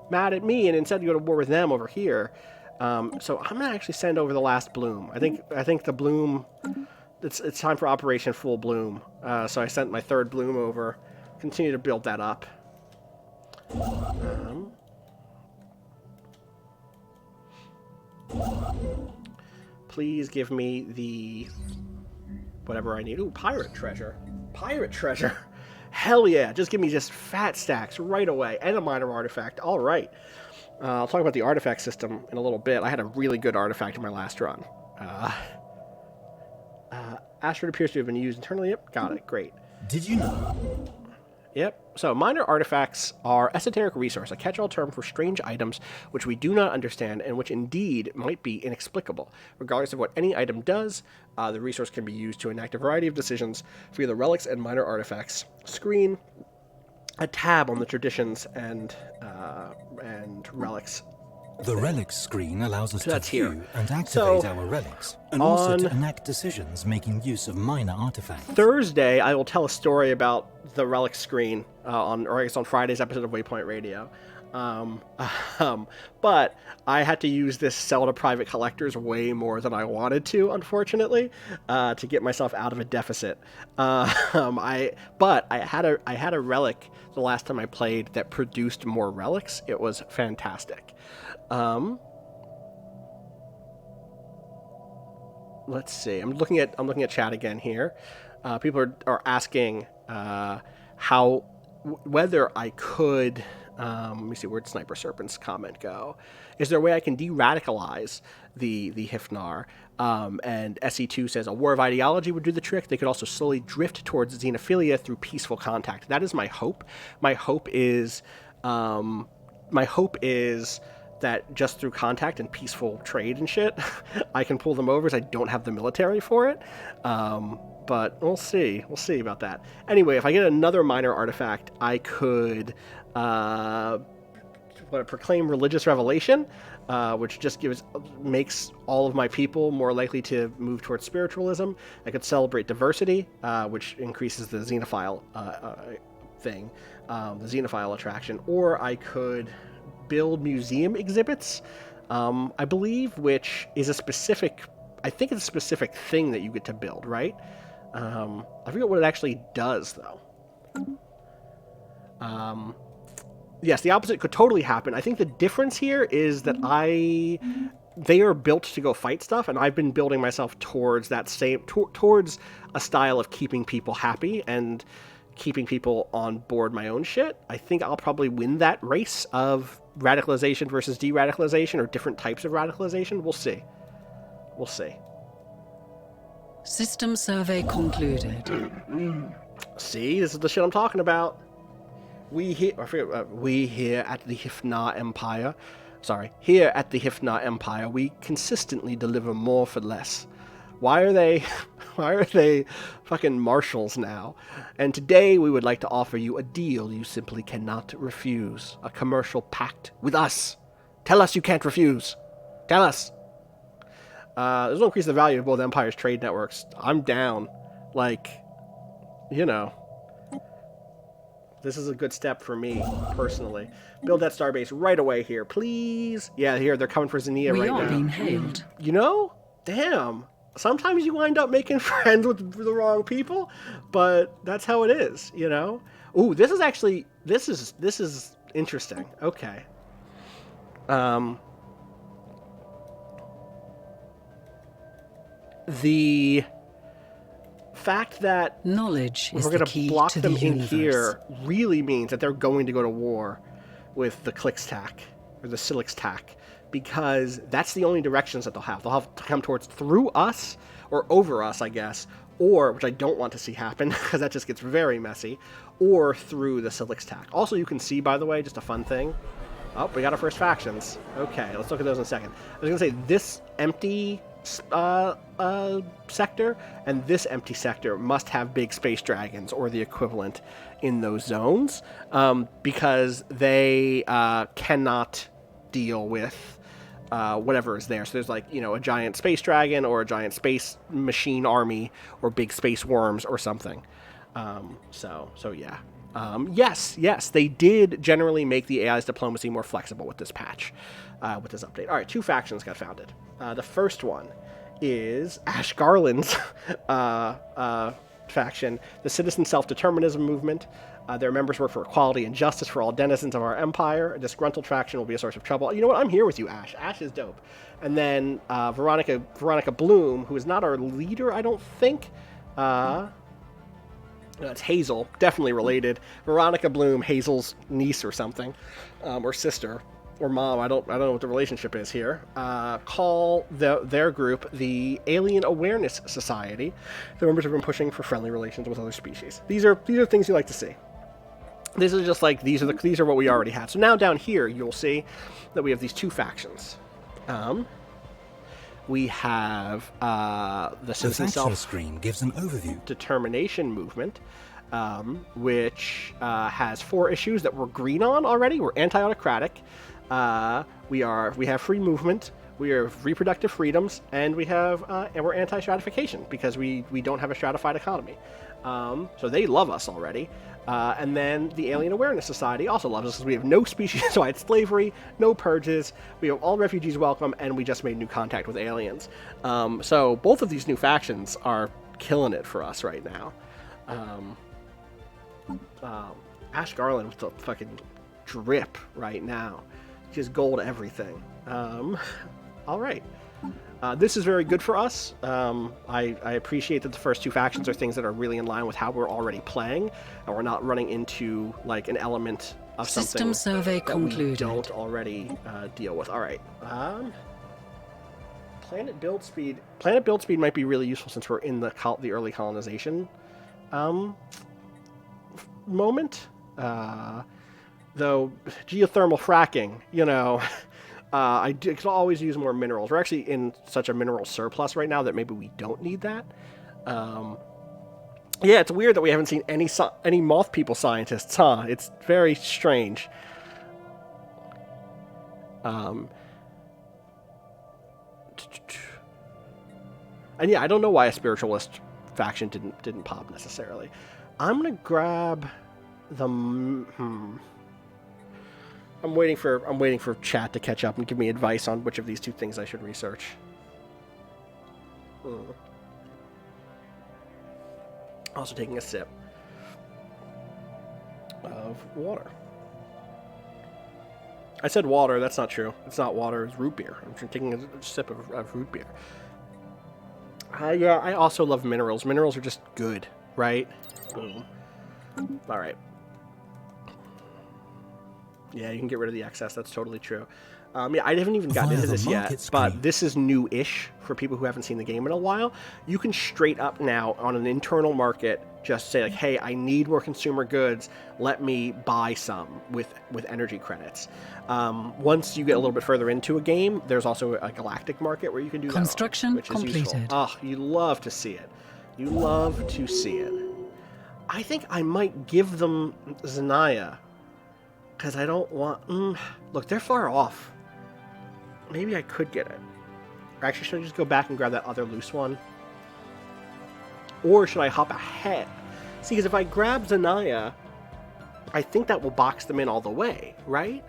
[SPEAKER 2] mad at me and instead go to war with them over here. So I'm gonna actually send over the last bloom. I think the bloom. It's time for Operation Full Bloom. So I sent my third bloom over. Continue to build that up. Please give me the whatever I need. Ooh, pirate treasure. Pirate treasure. Hell yeah! Just give me fat stacks right away and a minor artifact. All right. I'll talk about the artifact system in a little bit. I had a really good artifact in my last run. Asteroid appears to have been used internally. Yep, got it. Great.
[SPEAKER 3] Did you know?
[SPEAKER 2] Yep. So minor artifacts are esoteric resource, a catch-all term for strange items which we do not understand and which indeed might be inexplicable. Regardless of what any item does, the resource can be used to enact a variety of decisions via the relics and minor artifacts screen, a tab on the traditions and relics.
[SPEAKER 3] The relics screen allows us to
[SPEAKER 2] here.
[SPEAKER 3] view and activate our relics, and also to enact decisions making use of minor artifacts.
[SPEAKER 2] Thursday, I will tell a story about the relics screen on Friday's episode of Waypoint Radio. But I had to use this sell to private collectors way more than I wanted to, unfortunately, to get myself out of a deficit. I had a relic the last time I played that produced more relics. It was fantastic. Let's see. I'm looking at chat again here. People are asking whether I could. Let me see, where'd Sniper Serpent's comment go? Is there a way I can de-radicalize the Hifnar? And SE2 says a war of ideology would do the trick. They could also slowly drift towards xenophilia through peaceful contact. That is my hope. My hope is that just through contact and peaceful trade and shit, I can pull them over as I don't have the military for it. But we'll see. We'll see about that. Anyway, if I get another minor artifact, I could proclaim religious revelation, which just makes all of my people more likely to move towards spiritualism. I could celebrate diversity, which increases the xenophile thing, the xenophile attraction. Or I could build museum exhibits, I believe, which is I think it's a specific thing that you get to build, right? I forget what it actually does, though. Yes, the opposite could totally happen. I think the difference here is that they are built to go fight stuff, and I've been building myself towards that towards a style of keeping people happy and keeping people on board my own shit. I think I'll probably win that race of radicalization versus de-radicalization, or different types of radicalization. We'll see. We'll see.
[SPEAKER 4] System survey concluded.
[SPEAKER 2] See, this is the shit I'm talking about. We here at the Hifnar Empire, we consistently deliver more for less. Why are they fucking marshals now? And today we would like to offer you a deal you simply cannot refuse. A commercial pact with us. Tell us you can't refuse. Tell us. This will increase the value of both Empire's trade networks. I'm down. This is a good step for me, personally. Build that starbase right away here, please. Yeah, here, they're coming for Xenia right now.
[SPEAKER 4] We are being hailed.
[SPEAKER 2] You know? Damn. Sometimes you wind up making friends with the wrong people, but that's how it is, you know? Ooh, this is actually... This is interesting. Okay. The fact that
[SPEAKER 4] knowledge is
[SPEAKER 2] we're going to block
[SPEAKER 4] to
[SPEAKER 2] them
[SPEAKER 4] the
[SPEAKER 2] in
[SPEAKER 4] universe.
[SPEAKER 2] here really means that they're going to go to war with the Clix-Tac, or the Silix-Tac, because that's the only directions that they'll have. They'll have to come towards through us, or over us, I guess, or, which I don't want to see happen, because that just gets very messy, or through the Silix-Tac. Also, you can see, by the way, just a fun thing. Oh, we got our first factions. Okay, let's look at those in a second. I was going to say, this empty sector and this empty sector must have big space dragons or the equivalent in those zones, because they cannot deal with whatever is there. So there's like, you know, a giant space dragon or a giant space machine army or big space worms or something. So yeah. Yes, they did generally make the AI's diplomacy more flexible with this patch, with this update. All right, 2 factions got founded. The first one is Ash Garland's faction, the Citizen Self-Determinism Movement. Their members work for equality and justice for all denizens of our empire. A disgruntled faction will be a source of trouble. You know what? I'm here with you, Ash. Ash is dope. And then Veronica Bloom, who is not our leader, I don't think. It's Hazel, definitely related. Veronica Bloom, Hazel's niece or something, or sister, or mom. I don't know what the relationship is here. Call their group the Alien Awareness Society. The members have been pushing for friendly relations with other species. These are things you like to see. This is just like these are what we already had. So now down here you'll see that we have these 2 factions. We have the Citizen
[SPEAKER 3] screen gives an overview.
[SPEAKER 2] Determination movement, which has 4 issues that we're green on already. We're anti-autocratic. We have free movement. We have reproductive freedoms, and we're anti-stratification because we don't have a stratified economy. So they love us already. And then the Alien Awareness Society also loves us because we have no species-wide slavery, no purges, we have all refugees welcome, and we just made new contact with aliens. So both of these new factions are killing it for us right now. Ash Garland with the fucking drip right now. Just gold everything. All right. This is very good for us. I appreciate that the first 2 factions are things that are really in line with how we're already playing, and we're not running into like an element of
[SPEAKER 4] System
[SPEAKER 2] something
[SPEAKER 4] survey
[SPEAKER 2] that
[SPEAKER 4] concluded.
[SPEAKER 2] we don't already deal with. All right. Planet build speed. Planet build speed might be really useful since we're in the early colonization moment. Though geothermal fracking, you know. I could always use more minerals. We're actually in such a mineral surplus right now that maybe we don't need that. Yeah, it's weird that we haven't seen any moth people scientists, huh? It's very strange. And yeah, I don't know why a spiritualist faction didn't pop necessarily. I'm gonna grab the. I'm waiting for chat to catch up and give me advice on which of these 2 things I should research. Also taking a sip of water. I said water, that's not true. It's not water, it's root beer. I'm taking a sip of root beer. Yeah, I also love minerals. Minerals are just good, right? All right. Yeah, you can get rid of the excess. That's totally true. Yeah, I haven't even gotten into this yet, but this is new-ish for people who haven't seen the game in a while. You can straight up now on an internal market just say like, hey, I need more consumer goods. Let me buy some with energy credits. Once you get a little bit further into a game, there's also a galactic market where you can do
[SPEAKER 4] Construction
[SPEAKER 2] that, which is
[SPEAKER 4] completed.
[SPEAKER 2] useful. Oh, you love to see it. You love to see it. I think I might give them Xenia. Because I don't want... look, they're far off. Maybe I could get it. Or actually, should I just go back and grab that other loose one? Or should I hop ahead? See, because if I grab Xenia, I think that will box them in all the way, right?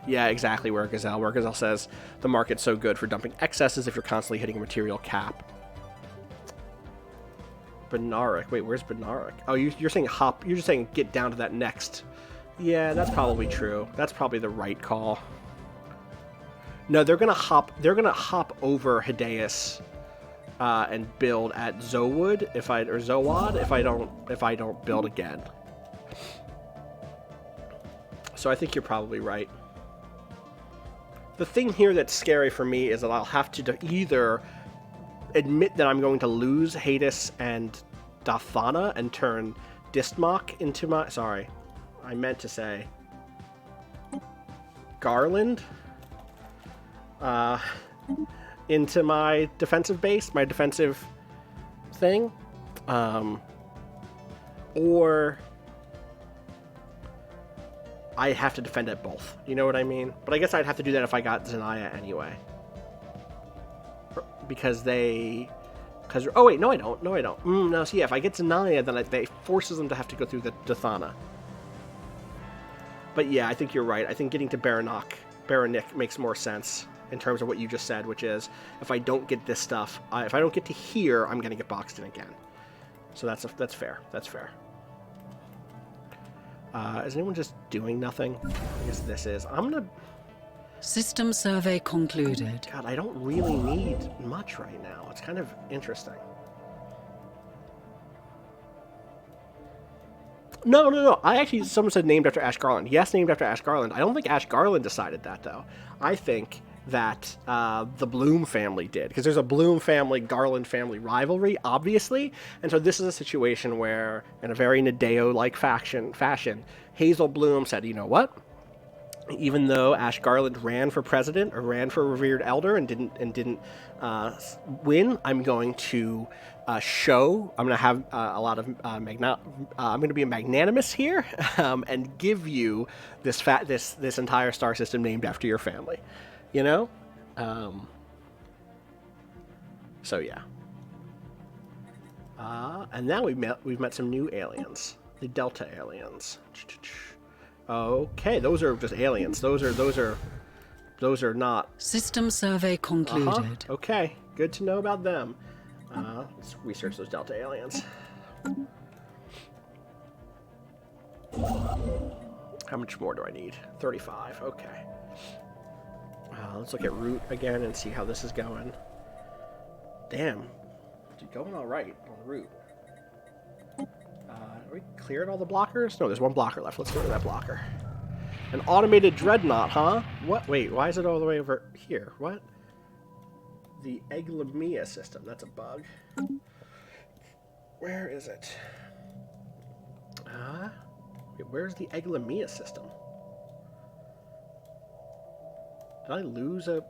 [SPEAKER 2] Yeah, exactly, where Gazelle says the market's so good for dumping excesses if you're constantly hitting a material cap. Benarik. Wait, where's Benarik? Oh, you're saying hop. You're just saying get down to that next. Yeah, that's probably true. That's probably the right call. No, they're gonna hop. They're gonna hop over Hideus and build at Zowad if I don't build again. So I think you're probably right. The thing here that's scary for me is that I'll have to either admit that I'm going to lose Hades and Dathana and turn Distmok into my... Sorry, I meant to say Garland into my defensive base, my defensive thing, or I have to defend it both. You know what I mean? But I guess I'd have to do that if I got Zanaya anyway. Because oh wait, no I don't. No, see, if I get Zanaya, then it forces them to have to go through the Dathana. But yeah, I think you're right. I think getting to Baranik makes more sense in terms of what you just said, which is if I don't get this stuff, if I don't get to here, I'm gonna get boxed in again. So that's fair. That's fair. Is anyone just doing nothing? I guess this is. I'm gonna...
[SPEAKER 4] System survey concluded.
[SPEAKER 2] God, I don't really need much right now. It's kind of interesting. No. Someone said named after Ash Garland. Yes, named after Ash Garland. I don't think Ash Garland decided that, though. I think that the Bloom family did, because there's a Bloom family, Garland family rivalry, obviously, and so this is a situation where, in a very Nadeo-like fashion, Hazel Bloom said, you know what? Even though Ash Garland ran for president or ran for Revered Elder and didn't win, I'm going to show. I'm going to have a lot of I'm going to be magnanimous here and give you this entire star system named after your family. You know? So yeah. And now we've met some new aliens. The Delta aliens. Okay, those are just aliens. Those are not...
[SPEAKER 4] System survey concluded.
[SPEAKER 2] Okay, good to know about them. Let's research those Delta aliens. How much more do I need? 35, okay. Let's look at Root again and see how this is going. Damn. Dude, going all right on Root. Are we cleared all the blockers? No, there's one blocker left. Let's go to that blocker. An automated dreadnought, huh? What? Wait, why is it all the way over here? What? The Eglamia system. That's a bug. Where is it? Wait, where's the Eglamia system? Did I lose a...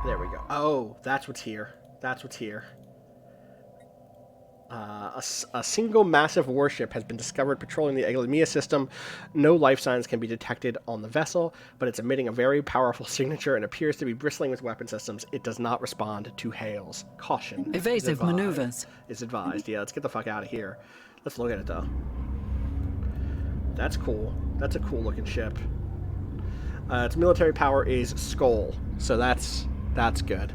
[SPEAKER 2] there we go. Oh, that's what's here. That's what's here. A single massive warship has been discovered patrolling the Eglamia system. No life signs can be detected on the vessel, but it's emitting a very powerful signature and appears to be bristling with weapon systems. It does not respond to hails. Caution.
[SPEAKER 4] Evasive maneuvers.
[SPEAKER 2] Is advised. Yeah, let's get the fuck out of here. Let's look at it, though. That's cool. That's a cool looking ship. Its military power is Skull, so that's good.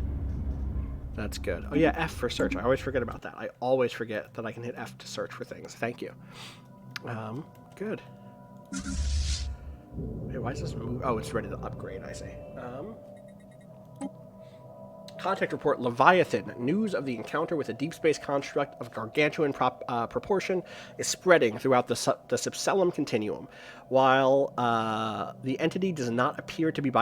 [SPEAKER 2] That's good. Oh yeah, F for search. I always forget about that. I always forget that I can hit F to search for things. Thank you. Good. Wait, why is this move? Oh, it's ready to upgrade, I see. Contact report, Leviathan. News of the encounter with a deep space construct of gargantuan proportion is spreading throughout the Subcellum continuum. While the entity does not appear to be of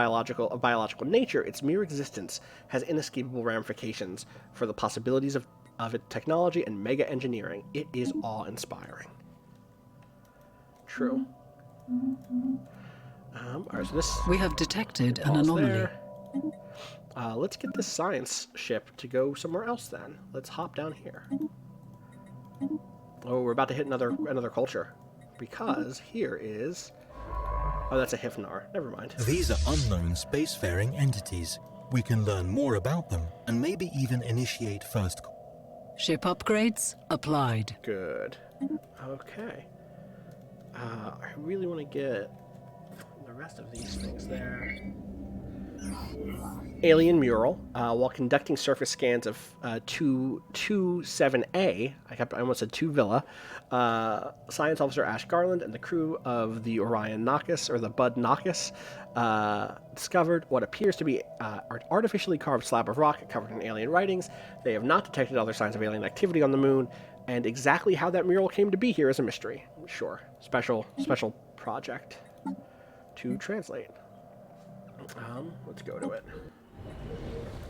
[SPEAKER 2] biological nature, its mere existence has inescapable ramifications for the possibilities of its technology and mega engineering. It is awe-inspiring. True. All right, so this...
[SPEAKER 4] We have detected an anomaly.
[SPEAKER 2] There. Let's get this science ship to go somewhere else then. Let's hop down here. Oh, we're about to hit another culture. Because here is... Oh, that's a Hifnar. Never mind.
[SPEAKER 3] These are unknown spacefaring entities. We can learn more about them and maybe even initiate first...
[SPEAKER 4] Ship upgrades applied.
[SPEAKER 2] Good. Okay. I really want to get the rest of these things there. Alien mural. While conducting surface scans of 227A, I almost said 2 Villa, Science Officer Ash Garland and the crew of the Orion Nakus, or the Bud Nakus, discovered what appears to be an artificially carved slab of rock covered in alien writings. They have not detected other signs of alien activity on the moon, and exactly how that mural came to be here is a mystery. Sure. Special project to translate. Let's go to it.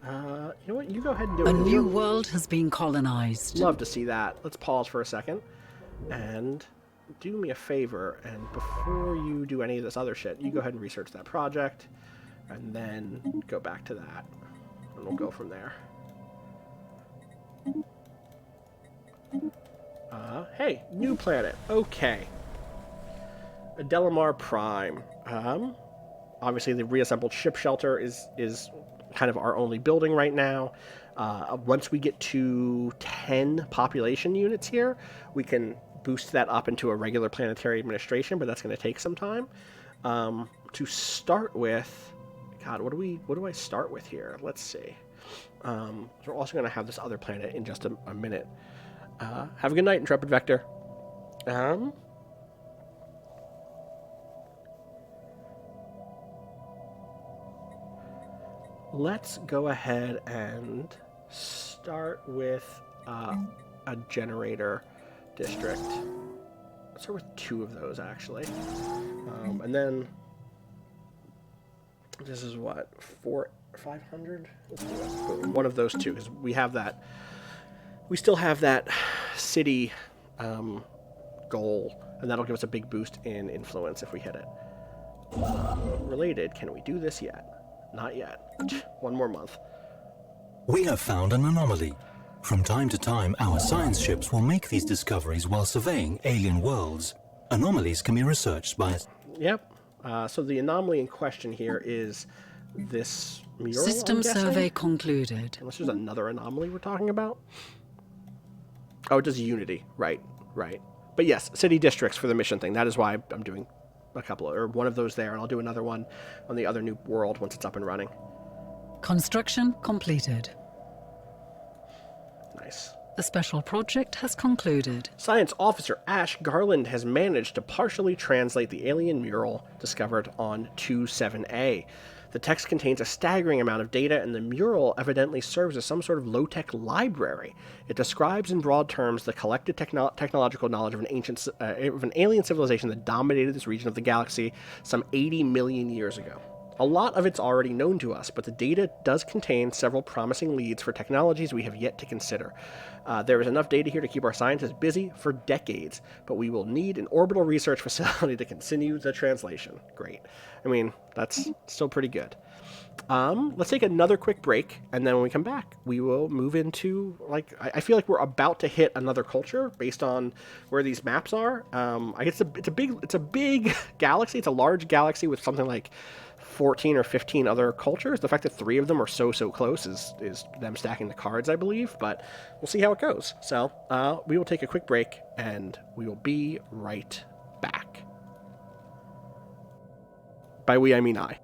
[SPEAKER 2] You know what? You go ahead and do it.
[SPEAKER 4] A new world has been colonized.
[SPEAKER 2] Love to see that. Let's pause for a second. And do me a favor, and before you do any of this other shit, you go ahead and research that project, and then go back to that. And we'll go from there. Hey, new planet. Okay. Delamar Prime. Obviously, the reassembled ship shelter is kind of our only building right now. Once we get to 10 population units here, we can boost that up into a regular planetary administration, but that's going to take some time. To start with, God, what do I start with here? Let's see. We're also going to have this other planet in just a minute. Have a good night, Intrepid Vector. Let's go ahead and start with a generator district. Let's start with 2 of those, actually. And then this is what, 500? Let's do it. One of those 2, because we have that. We still have that city goal, and that'll give us a big boost in influence if we hit it. Related, can we do this yet? Not yet. 1 more month.
[SPEAKER 3] We have found an anomaly. From time to time, our science ships will make these discoveries while surveying alien worlds. Anomalies can be researched by...
[SPEAKER 2] Yep. So the anomaly in question here is this mural,
[SPEAKER 4] System survey concluded.
[SPEAKER 2] Unless there's another anomaly we're talking about. Oh, it does Unity. Right. But yes, city districts for the mission thing. That is why I'm doing one of those there, and I'll do another one on the other new world once it's up and running.
[SPEAKER 4] Construction completed.
[SPEAKER 2] Nice.
[SPEAKER 4] The special project has concluded.
[SPEAKER 2] Science Officer Ash Garland has managed to partially translate the alien mural discovered on 27A. The text contains a staggering amount of data, and the mural evidently serves as some sort of low-tech library. It describes in broad terms the collected technological knowledge of an alien civilization that dominated this region of the galaxy some 80 million years ago. A lot of it's already known to us, but the data does contain several promising leads for technologies we have yet to consider. There is enough data here to keep our scientists busy for decades, but we will need an orbital research facility to continue the translation. Great. I mean, that's still pretty good. Let's take another quick break, and then when we come back, we will move into, I feel like we're about to hit another culture based on where these maps are. I guess it's a big galaxy. It's a large galaxy with something like 14 or 15 other cultures. The fact that 3 of them are so close is them stacking the cards, I believe, but we'll see how it goes. So we will take a quick break, and we will be right back. By we, I mean I.